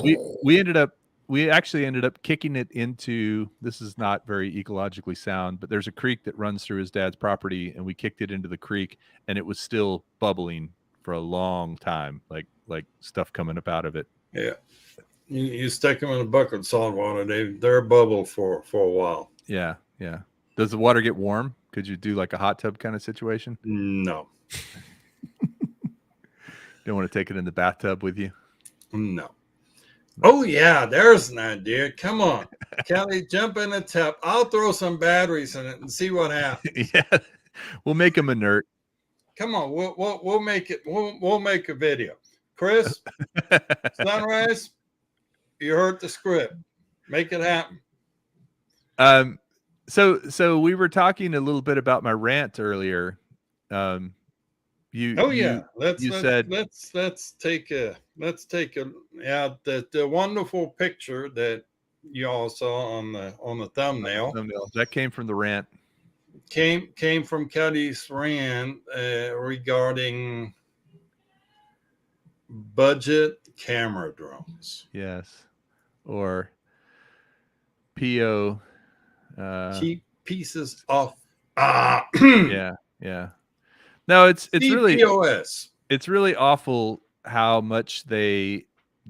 We actually ended up kicking it into, this is not very ecologically sound, but there's a creek that runs through his dad's property, and we kicked it into the creek, and it was still bubbling for a long time, like stuff coming up out of it. Yeah. You stick them in a bucket of salt water. They're bubble for a while. Yeah, yeah. Does the water get warm? Could you do like a hot tub kind of situation? No. Don't want to take it in the bathtub with you? No. Oh yeah, there's an idea. Come on, Kelly, jump in the tub. I'll throw some batteries in it and see what happens. Yeah, we'll make them inert. Come on, we'll make it. We'll make a video. Chris, Sunrise, you heard the script. Make it happen. So we were talking a little bit about my rant earlier. Let's take a the wonderful picture that you all saw on the thumbnail. That came from the rant. Came from Kelly's rant regarding budget camera drones. Yes, or PO. Cheap pieces off. Yeah. No, it's really CPOS. It's really awful how much they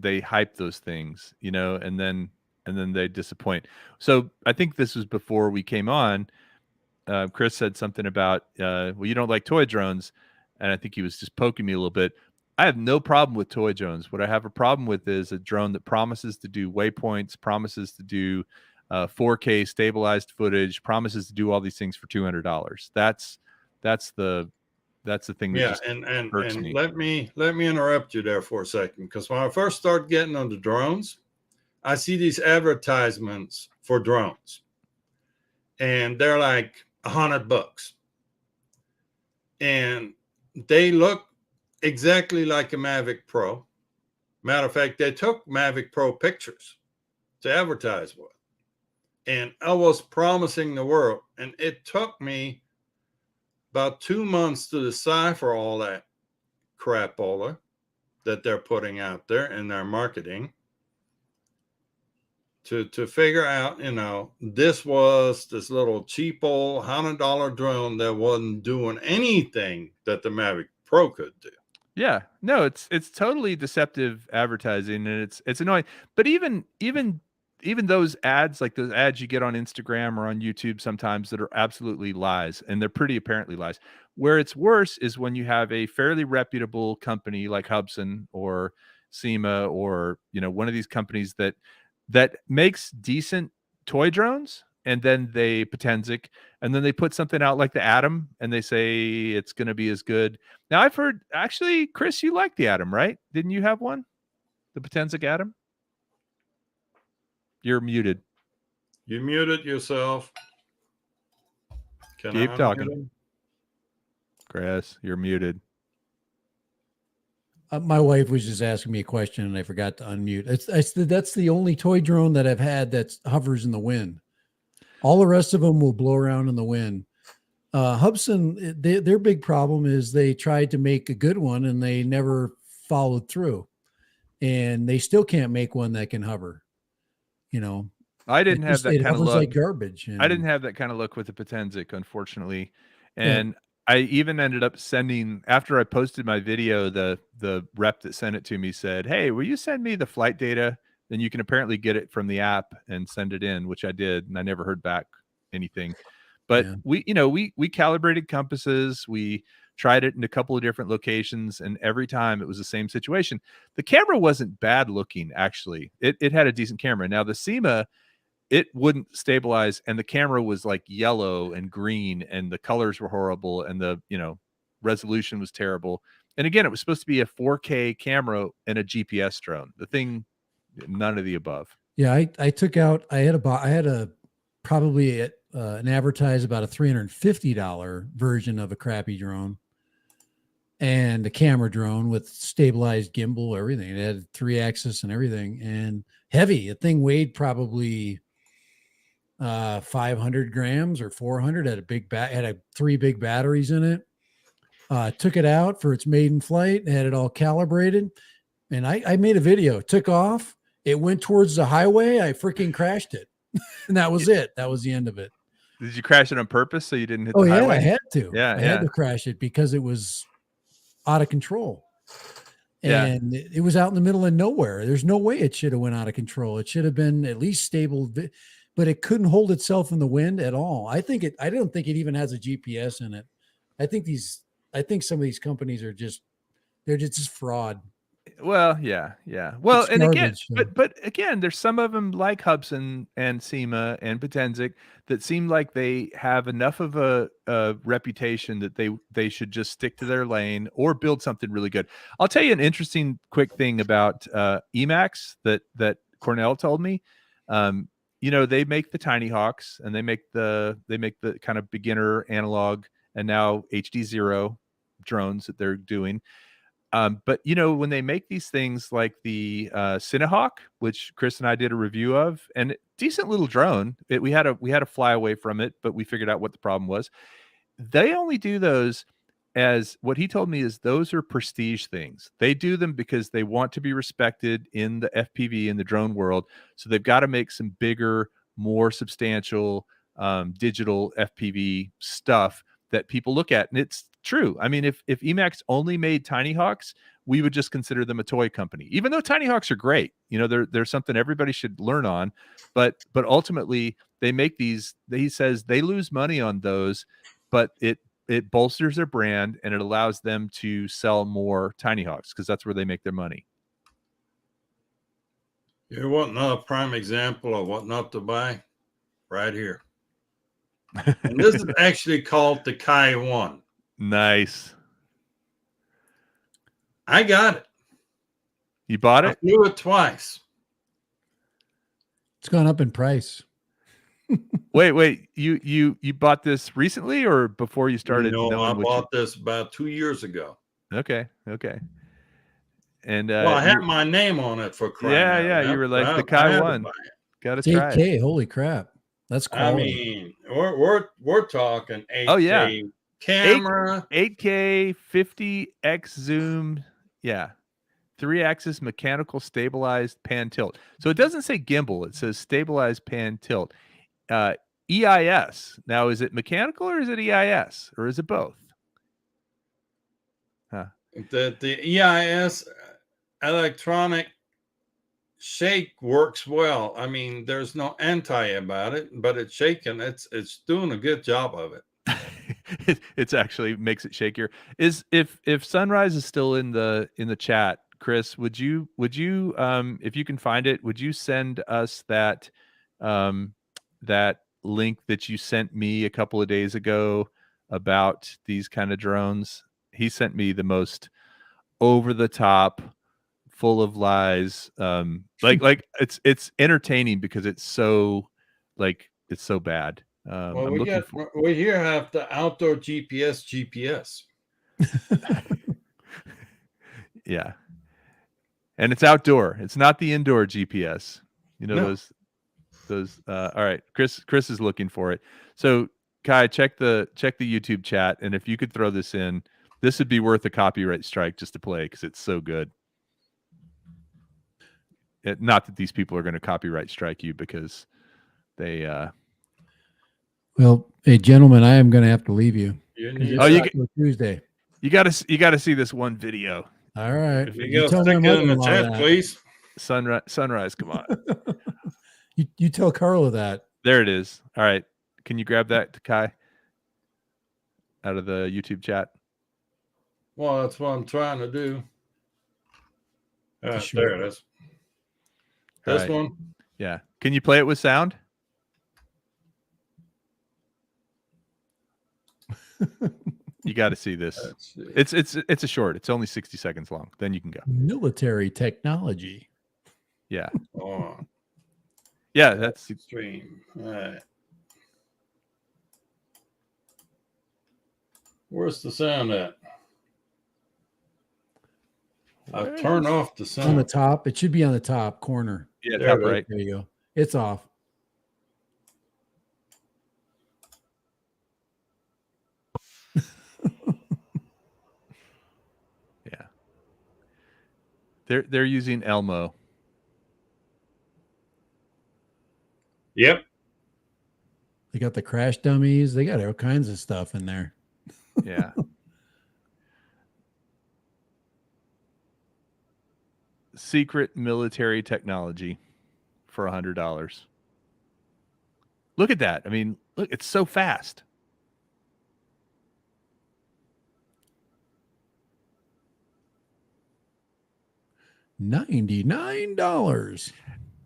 hype those things, and then they disappoint. So I think this was before we came on. Chris said something about, well, you don't like toy drones, and I think he was just poking me a little bit. I have no problem with toy drones. What I have a problem with is a drone that promises to do waypoints, promises to do 4K stabilized footage, promises to do all these things for $200. That's the thing that just hurts me. Let me interrupt you there for a second, because when I first started getting on the drones, I see these advertisements for drones, and they're like $100, and they look exactly like a Mavic Pro. Matter of fact, they took Mavic Pro pictures to advertise with, and I was promising the world, and it took me about 2 months to decipher all that crapola that they're putting out there in their marketing to figure out, this was this little cheap old $100 drone that wasn't doing anything that the Mavic Pro could do. Yeah, no, it's totally deceptive advertising, and it's annoying. But even those ads, like those ads you get on Instagram or on YouTube sometimes, that are absolutely lies, and they're pretty apparently lies. Where it's worse is when you have a fairly reputable company like Hubsan or SEMA, or one of these companies that makes decent toy drones, and then they Potenzic, and then they put something out like the Atom, and they say it's going to be as good. Now, I've heard, actually, Chris, you like the Atom, right? Didn't you have one? The Potenzic Atom? You're muted. You muted yourself. Keep talking. Chris, you're muted. My wife was just asking me a question, and I forgot to unmute. That's the only toy drone that I've had that hovers in the wind. All the rest of them will blow around in the wind. Hubsan, their big problem is they tried to make a good one, and they never followed through. And they still can't make one that can hover. I didn't have that kind of luck. Like garbage. I didn't have that kind of luck with the Potenzic, unfortunately. And I even ended up sending, after I posted my video, the rep that sent it to me said, "Hey, will you send me the flight data? Then you can apparently get it from the app and send it in," which I did, and I never heard back anything. But we calibrated compasses. We tried it in a couple of different locations, and every time it was the same situation. The camera wasn't bad looking, actually. It had a decent camera. Now the SEMA, it wouldn't stabilize, and the camera was like yellow and green, and the colors were horrible, and the resolution was terrible. And again, it was supposed to be a 4K camera and a GPS drone. The thing, none of the above. Yeah, I took out. I had probably an advertised about a $350 version of a crappy drone, and a camera drone with stabilized gimbal, everything. It had 3-axis and everything, and heavy. The thing weighed probably 500 grams or 400. Had 3 big batteries in it. Took it out for its maiden flight, had it all calibrated, and I made a video. Took off. It went towards the highway. I freaking crashed it, and that was it. That was the end of it. Did you crash it on purpose so you didn't hit the highway? I had to. I had to crash it because it was out of control. and it was out in the middle of nowhere. There's no way it should have went out of control. It should have been at least stable, but it couldn't hold itself in the wind at all. I don't think it even has a GPS in it. I think some of these companies are they're just fraud. Well, yeah. Well, It's and again, garbage, so. but again, there's some of them like Hubson and SEMA and Potenzic that seem like they have enough of a reputation that they should just stick to their lane or build something really good. I'll tell you an interesting quick thing about Emacs that Cornell told me. They make the Tiny Hawks and they make the kind of beginner analog and now HD0 drones that they're doing. But when they make these things like the Cinehawk, which Chris and I did a review of, and decent little drone, we had to fly away from it, but we figured out what the problem was. They only do those as what he told me is those are prestige things. They do them because they want to be respected in the FPV in the drone world. So they've got to make some bigger, more substantial digital FPV stuff that people look at. And it's true. I mean, if Emacs only made Tiny Hawks, we would just consider them a toy company, even though Tiny Hawks are great. They're something everybody should learn on, but ultimately they make these. He says they lose money on those, but it bolsters their brand and it allows them to sell more Tiny Hawks because that's where they make their money. You want another prime example of what not to buy? Right here. And this is actually called the Kai 1. Nice. I got it. You bought it? I flew it twice. It's gone up in price. Wait. You bought this recently or before you started? I bought this about 2 years ago. Okay. And well, I had my name on it for crying out loud. You were like the Kai 1. Got to try it. Holy crap. That's quality. I mean, we're talking 8K camera, 8K 50x zoom, 3-axis mechanical stabilized pan tilt. So it doesn't say gimbal; it says stabilized pan tilt. EIS. Now, is it mechanical or is it EIS or is it both? Huh. The EIS electronic shake works well. I mean, there's no anti about it, but it's shaking. It's doing a good job of it. It's actually makes it shakier. If Sunrise is still in the chat, Chris, would you if you can find it, would you send us that that link that you sent me a couple of days ago about these kind of drones? He sent me the most over the top, full of lies. Like it's entertaining because it's so it's so bad. Well, we here have the outdoor GPS. Yeah. And it's outdoor. It's not the indoor GPS. No. those all right. Chris is looking for it. So Kai, check the YouTube chat, and if you could throw this in, this would be worth a copyright strike just to play because it's so good. Not that these people are going to copyright strike you because they well, hey gentlemen, I am going to have to leave you. Tuesday. You got to see this one video. All right. If you stick it in the chat, please. Sunrise, come on. you tell Carla that. There it is. All right. Can you grab that, Kai, out of the YouTube chat? Well, that's what I'm trying to do. Sure. There it is. This one? Yeah. Can you play it with sound? You got to see this. See. It's a short. It's only 60 seconds long. Then you can go. Military technology. Yeah. Oh. Yeah, that's extreme. All right. Where's the sound at? I've turned off the sound. On the top. It should be on the top corner. Yeah, top right. There you go. It's off. Yeah. They're using Elmo. Yep. They got the crash dummies. They got all kinds of stuff in there. Yeah. secret military technology for $100. Look at that. I mean, look, it's so fast. $99.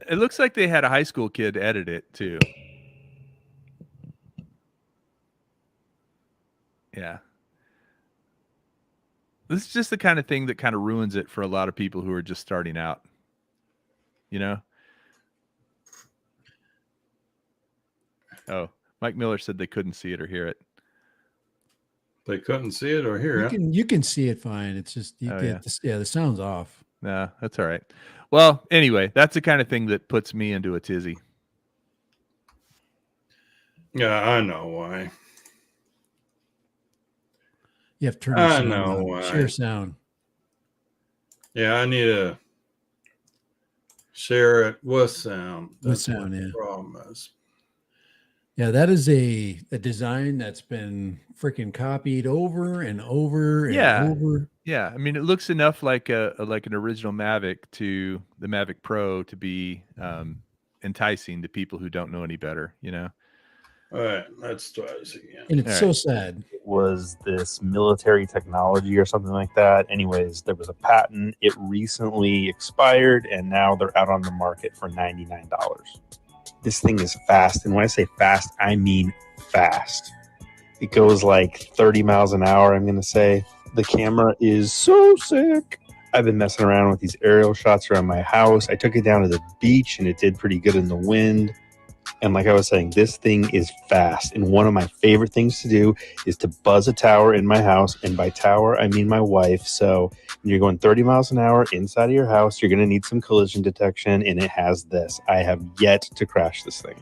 It looks like they had a high school kid edit it too. Yeah. This is just the kind of thing that kind of ruins it for a lot of people who are just starting out. You know? Oh, Mike Miller said they couldn't see it or hear it. They couldn't see it or hear it. You can see it fine. It's just the sound's off. Nah, that's all right. Well, anyway, that's the kind of thing that puts me into a tizzy. Yeah, I know why. You have to turn your sound on. Share sound. Yeah, I need to share it with sound. That's what the problem is. Yeah, that is a design that's been freaking copied over and over and over. Yeah, I mean, it looks enough like an original Mavic to the Mavic Pro to be enticing to people who don't know any better, you know? All right, let's try this again. And it's so sad. It was this military technology or something like that. Anyways, there was a patent. It recently expired, and now they're out on the market for $99. This thing is fast. And when I say fast, I mean fast. It goes like 30 miles an hour, I'm going to say. The camera is so sick. I've been messing around with these aerial shots around my house. I took it down to the beach, and it did pretty good in the wind. And like I was saying, this thing is fast. And one of my favorite things to do is to buzz a tower in my house. And by tower, I mean my wife. So when you're going 30 miles an hour inside of your house, you're going to need some collision detection. And it has this. I have yet to crash this thing.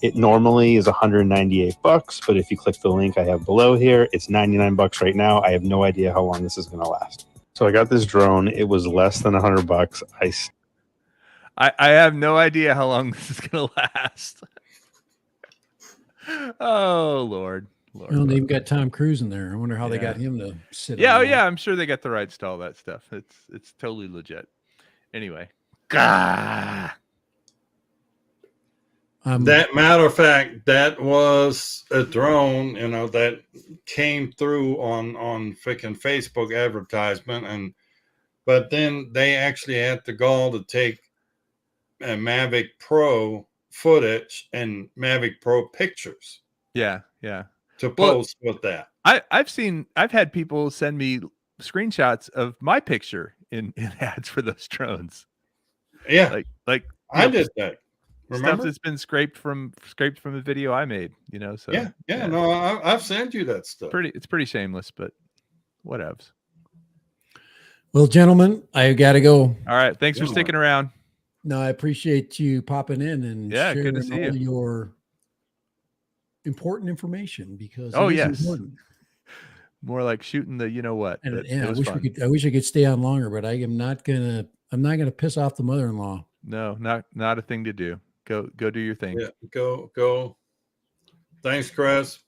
It normally is $198, but if you click the link I have below here, it's $99 right now. I have no idea how long this is going to last. So I got this drone. It was less than $100. I have no idea how long this is going to last. Oh, Lord. Well, they've got Tom Cruise in there. I wonder how they got him to sit. Yeah, I'm sure they got the rights to all that stuff. It's totally legit. Anyway. Gah! That matter of fact, that was a drone, that came through on freaking Facebook advertisement, but then they actually had the gall to take a Mavic Pro footage and Mavic Pro pictures. Yeah. To post with that. I've had people send me screenshots of my picture in ads for those drones. Yeah. Like I did that. Remember? Stuff that's been scraped from a video I made, so yeah. No, I've sent you that stuff. It's pretty shameless, but whatevs. Well, gentlemen, I gotta go. All right, thanks for sticking around. No, I appreciate you popping in and sharing good to see all your important information because important. More like shooting the what. And I wish I could stay on longer, but I'm not gonna piss off the mother-in-law. No, not a thing to do. Go do your thing. Yeah, go. Thanks, Chris.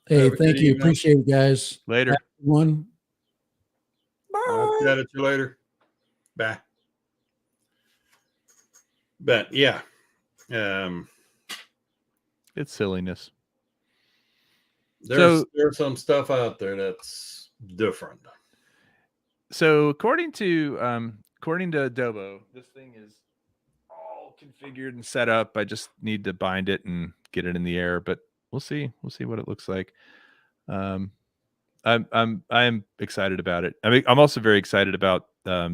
Hey, thank you. Appreciate it, guys. Later. One. Bye. I'll chat at you later. Bye. But yeah. It's silliness. There's some stuff out there that's different. So according to Adobo, this thing is all configured and set up. I just need to bind it and get it in the air, but we'll see what it looks like. I'm excited about it. I mean, I'm also very excited about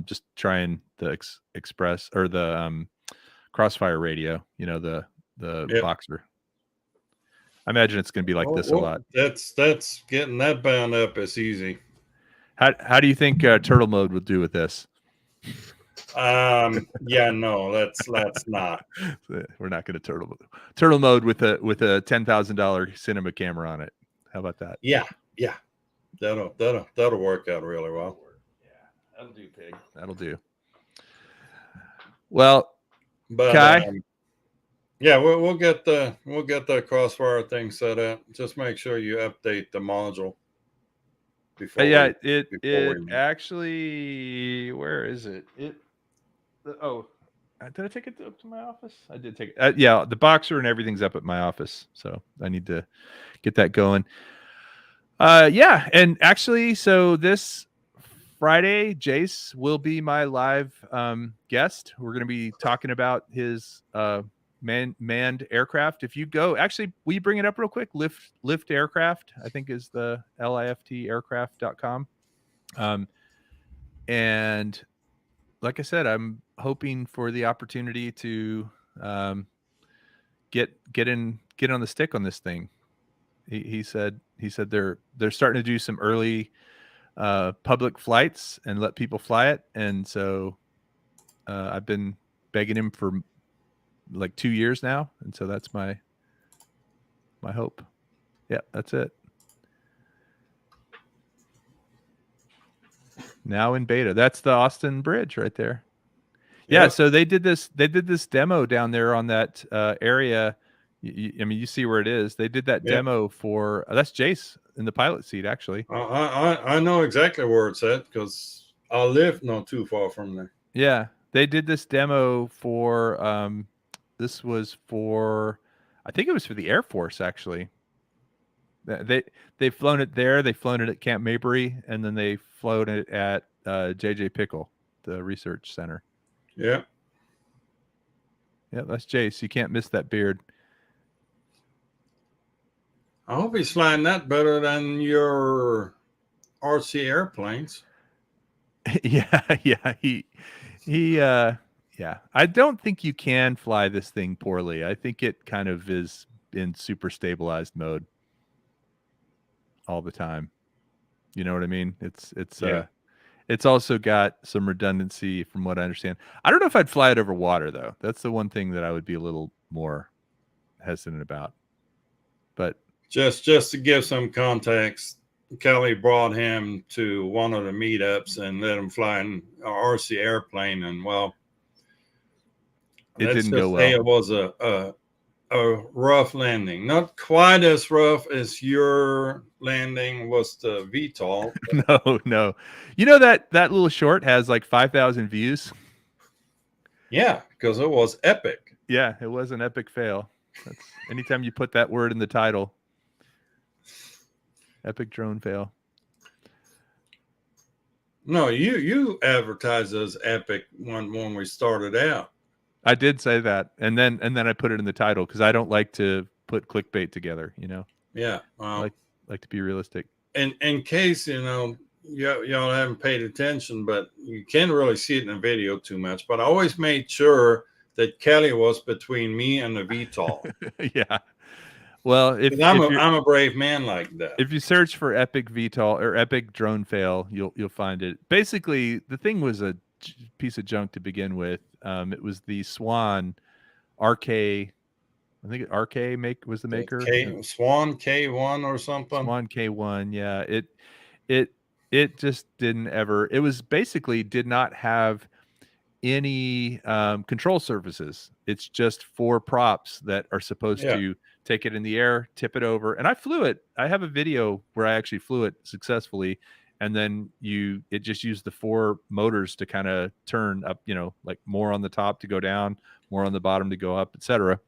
just trying the Express or the Crossfire radio, the Boxer. I imagine it's going to be like this a lot. That's getting that bound up is easy. How do you think turtle mode would do with this? Yeah, no, let's not. We're not going to turtle mode with a $10,000 cinema camera on it. How about that? Yeah. That'll work out really well. Yeah, that'll do, pig. That'll do. Well, but Kai, yeah, we'll get the Crossfire thing set up. Just make sure you update the module before. It actually, where is it? did I take it up to my office? I did take it. Yeah, the boxer and everything's up at my office, so I need to get that going. Yeah, and actually, so this Friday, Jace will be my live guest. We're going to be talking about his manned aircraft. If you go, actually, will you bring it up real quick? Lift Aircraft, I think, is the liftaircraft.com. And like I said, I'm hoping for the opportunity to get on the stick on this thing. He said they're starting to do some early public flights and let people fly it, and so I've been begging him for like 2 years now, and so that's my hope. Yeah, that's it. Now in beta. That's the Austin Bridge right there. Yeah, so they did this demo down there on that area. I mean, you see where it is. They did that demo for that's Jace in the pilot seat, actually. I know exactly where it's at because I live not too far from there. Yeah, they did this demo for this was for, I think it was for the Air Force, actually. They've flown it there. They've flown it at Camp Mabry, and then they flown it at JJ Pickle, the research center. Yeah. Yeah, that's Jace. You can't miss that beard. I hope he's flying that better than your RC airplanes. Yeah. Yeah. I don't think you can fly this thing poorly. I think it kind of is in super stabilized mode all the time. You know what I mean? It's also got some redundancy from what I understand. I don't know if I'd fly it over water, though. That's the one thing that I would be a little more hesitant about. But just to give some context, Kelly brought him to one of the meetups and let him fly an RC airplane, and well, it didn't go well. It was a rough landing, not quite as rough as your landing was the VTOL. No. You know that little short has like 5,000 views. Yeah, because it was epic. Yeah, it was an epic fail. That's anytime you put that word in the title. Epic drone fail. No, you advertised as epic when we started out. I did say that, and then I put it in the title because I don't like to put clickbait together. You know. Yeah. I like to be realistic. In case y'all haven't paid attention, but you can't really see it in the video too much. But I always made sure that Kelly was between me and the VTOL. Yeah. Well, I'm a brave man like that. If you search for epic VTOL or epic drone fail, you'll find it. Basically, the thing was a piece of junk to begin with. It was the Swan RK. I think RK was the maker. Swan K1 or something. Swan K1. Yeah. It just didn't ever. It was basically did not have any control surfaces. It's just 4 props that are supposed to take it in the air, tip it over. And I flew it. I have a video where I actually flew it successfully. And then it just used the 4 motors to kind of turn up, like more on the top to go down, more on the bottom to go up, etc.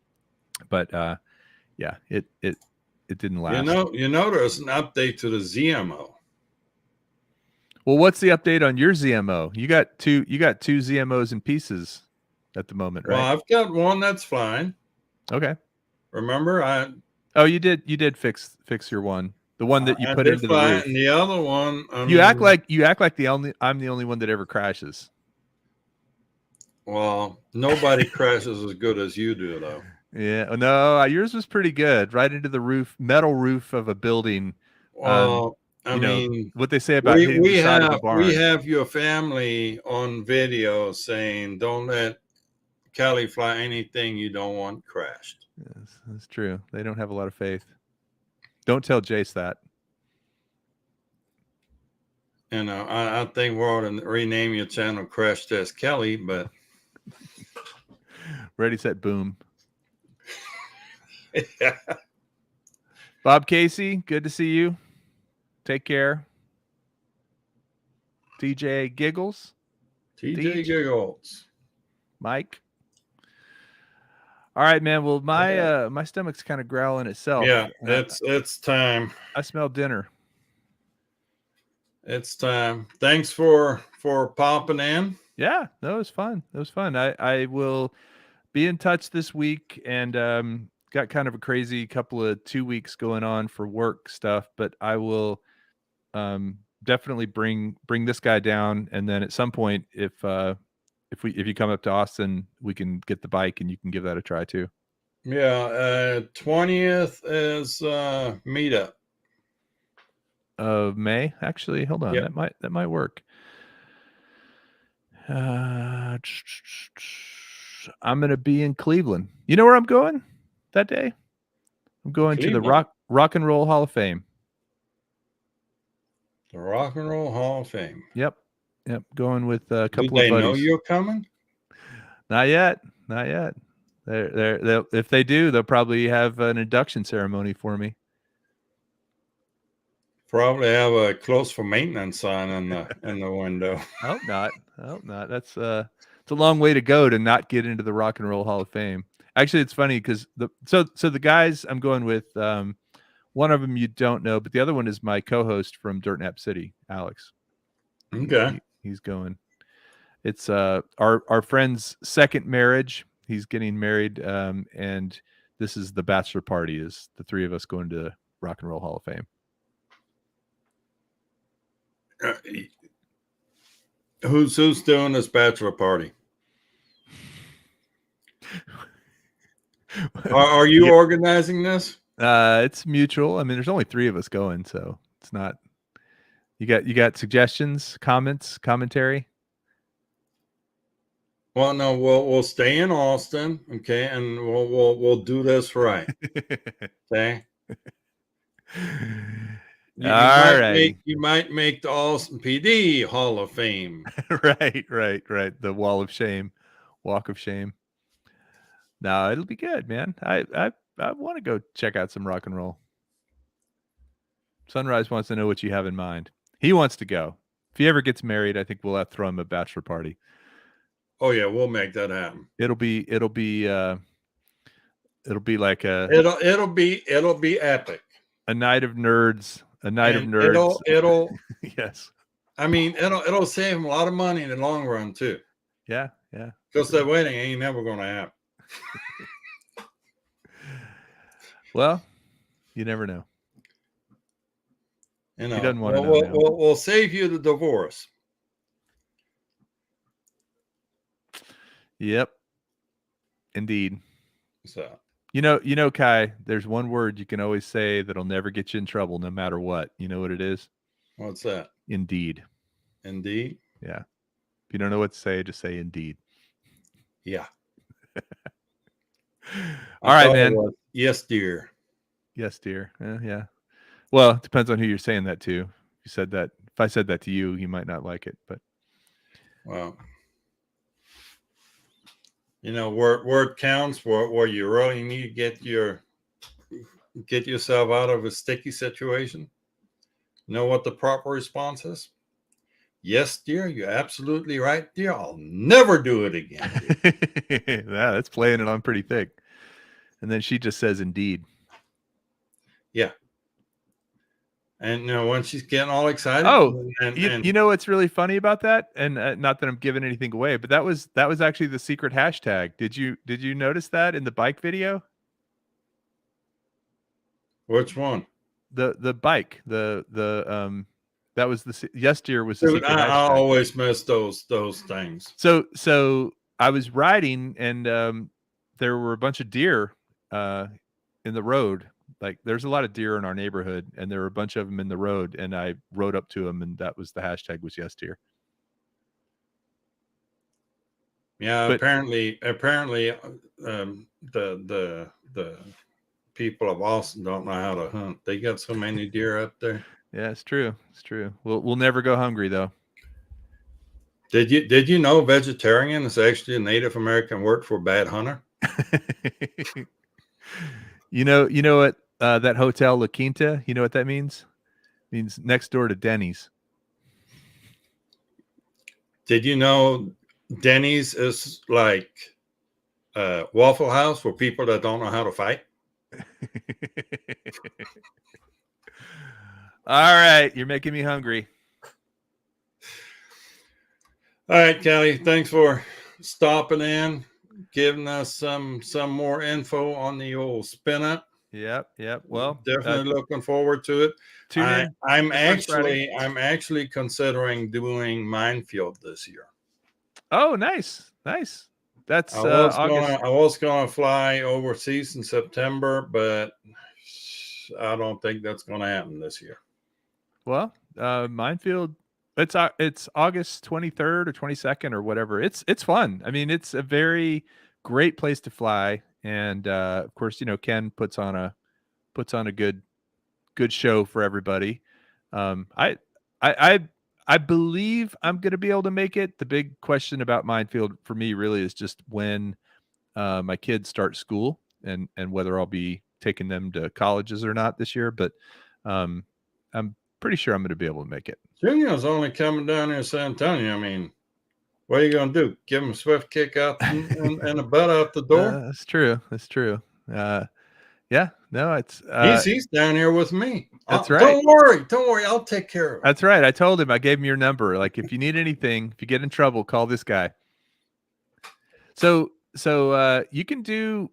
But yeah, it didn't last. You know, there's an update to the ZMO. Well, what's the update on your ZMO? You got two ZMOs in pieces at the moment, right? Well, I've got one that's flying. Okay. Remember, you did fix your one, the one that you put into the roof. And the other one, act like I'm the only one that ever crashes. Well, nobody crashes as good as you do, though. Yeah, no, yours was pretty good, right into the metal roof of a building. Well, I mean, what they say about hitting the side of the barn. We have your family on video saying, "Don't let Kelly fly anything you don't want crashed." Yes, that's true. They don't have a lot of faith. Don't tell Jace that. I think we ought to rename your channel Crash Test Kelly, but Ready, Set, Boom. Yeah. Bob Casey, good to see you. Take care. TJ Giggles. TJ Giggles. Mike. All right, man. Well, my stomach's kind of growling itself. Yeah, it's time. I smell dinner. It's time. Thanks for popping in. Yeah, that was fun. That was fun. I will be in touch this week, and got kind of a crazy couple of 2 weeks going on for work stuff, but I will definitely bring this guy down, and then at some point, if you come up to Austin, we can get the bike and you can give that a try too. Yeah, 20th is meetup of May. Actually, hold on. Yep. That might work. I'm going to be in Cleveland. You know where I'm going that day? I'm going Cleveland. To the Rock and Roll Hall of Fame. The Rock and Roll Hall of Fame. Yep. Going with a couple of buddies. Do they know you're coming? Not yet. They're if they do, they'll probably have an induction ceremony for me. Probably have a close for maintenance sign in the window. I hope not. That's it's a long way to go to not get into the Rock and Roll Hall of Fame. Actually, it's funny because so the guys I'm going with, one of them you don't know, but the other one is my co-host from Dirt Nap City, Alex. Okay, he's going. It's our friend's second marriage. He's getting married, and this is the bachelor party. Is the three of us going to Rock and Roll Hall of Fame? Who's doing this bachelor party? Are you organizing this? It's mutual. I mean, there's only three of us going, so it's not. You got suggestions, comments, commentary? Well, no, we'll stay in Austin, okay, and we'll do this right, okay. You might make the Austin PD Hall of Fame. Right. The Wall of Shame, Walk of Shame. No, it'll be good, man. I want to go check out some rock and roll. Sunrise wants to know what you have in mind. He wants to go. If he ever gets married, I think we'll have to throw him a bachelor party. Oh yeah, we'll make that happen. It'll be like a. It'll be epic. A night of nerds. A night of nerds. It'll yes. I mean, it'll save him a lot of money in the long run too. Yeah. Because that wedding ain't never going to happen. Well, you never know. You know, he doesn't want to know. We'll save you the divorce. Yep. Indeed. So. You know, Kai, there's one word you can always say that'll never get you in trouble no matter what. You know what it is? What's that? Indeed. Indeed? Yeah. If you don't know what to say, just say indeed. Yeah. All right, man. Yes, dear. Yes, dear. Yeah. Well, it depends on who you're saying that to. If I said that to you, you might not like it, but. Well. You know, word counts where you really need to get yourself out of a sticky situation. You know what the proper response is? Yes, dear, you're absolutely right, dear. I'll never do it again. Yeah, that's playing it on pretty thick. And then she just says indeed. Yeah. And, you know, when she's getting all excited. Oh, you know what's really funny about that? And not that I'm giving anything away, but that was actually the secret hashtag. Did you notice that in the bike video? Which one? The bike. That was the yes dear was the secret hashtag. I always miss those things. So I was riding and there were a bunch of deer in the road. Like there's a lot of deer in our neighborhood and there were a bunch of them in the road and I rode up to them and that was the hashtag was yes deer. Yeah, but apparently the people of Austin don't know how to hunt. They got so many deer up there. Yeah, it's true. We'll never go hungry though. Did you know vegetarian is actually a Native American word for bad hunter? You know what that hotel La Quinta, you know what that means? It means next door to Denny's. Did you know Denny's is like a Waffle House for people that don't know how to fight. All right, you're making me hungry. All right, Kelly, thanks for stopping in, giving us some more info on the old spin up. Yep. Well, definitely looking forward to it. I'm actually considering doing Minefield this year. Oh, nice. That's I was gonna fly overseas in September, but I don't think that's gonna happen this year. Well, Minefield, it's August 23rd or 22nd or whatever. It's fun. I mean, it's a very great place to fly, and of course, Ken puts on a good show for everybody. I believe I'm going to be able to make it. The big question about Minefield for me really is just when my kids start school and whether I'll be taking them to colleges or not this year. But I'm pretty sure I'm going to be able to make it. Junior's only coming down here to San Antonio. I mean, what are you going to do? Give him a swift kick out and a butt out the door? That's true. Yeah, no, it's he's down here with me. That's right. Don't worry. I'll take care of it. That's right. I told him, I gave him your number. Like, if you need anything, if you get in trouble, call this guy. So you can do.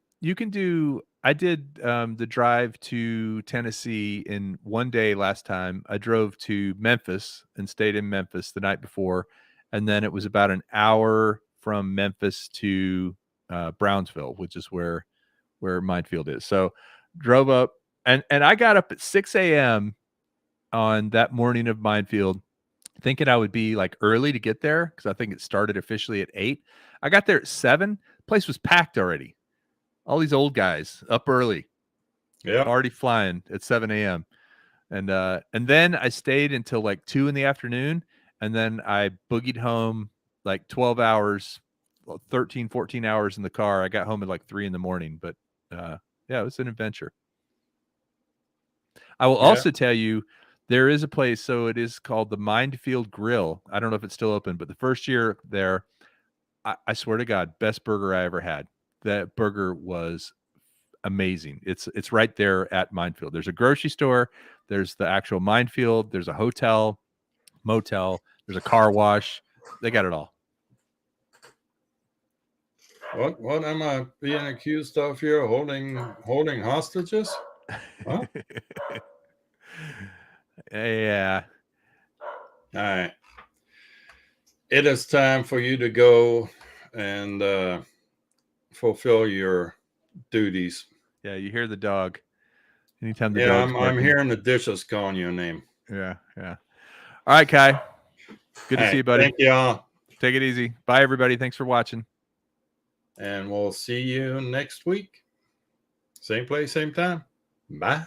I did the drive to Tennessee in one day last time. I drove to Memphis and stayed in Memphis the night before, and then it was about an hour from Memphis to Brownsville, which is where Minefield is. So drove up, and I got up at 6 a.m. on that morning of Minefield, thinking I would be like early to get there because I think it started officially at 8. I got there at 7. Place was packed already. All these old guys up early, already flying at 7 a.m. And then I stayed until like 2 in the afternoon, and then I boogied home like 12 hours, 13, 14 hours in the car. I got home at like 3 in the morning, but yeah, it was an adventure. I will also tell you, there is a place, so it is called the Minefield Grill. I don't know if it's still open, but the first year there, I swear to God, best burger I ever had. That burger was amazing. It's right there at Minefield. There's a grocery store, there's the actual Minefield, there's a hotel, motel, there's a car wash. They got it all. What am I being accused of here? Holding hostages? Huh? Yeah. All right. It is time for you to go and fulfill your duties. Yeah, you hear the dog. Anytime the dog's dog's I'm hearing the dishes calling your name. Yeah. All right, Kai. Good to see you, buddy. Thank y'all. Take it easy. Bye, everybody. Thanks for watching. And we'll see you next week. Same place, same time. Bye.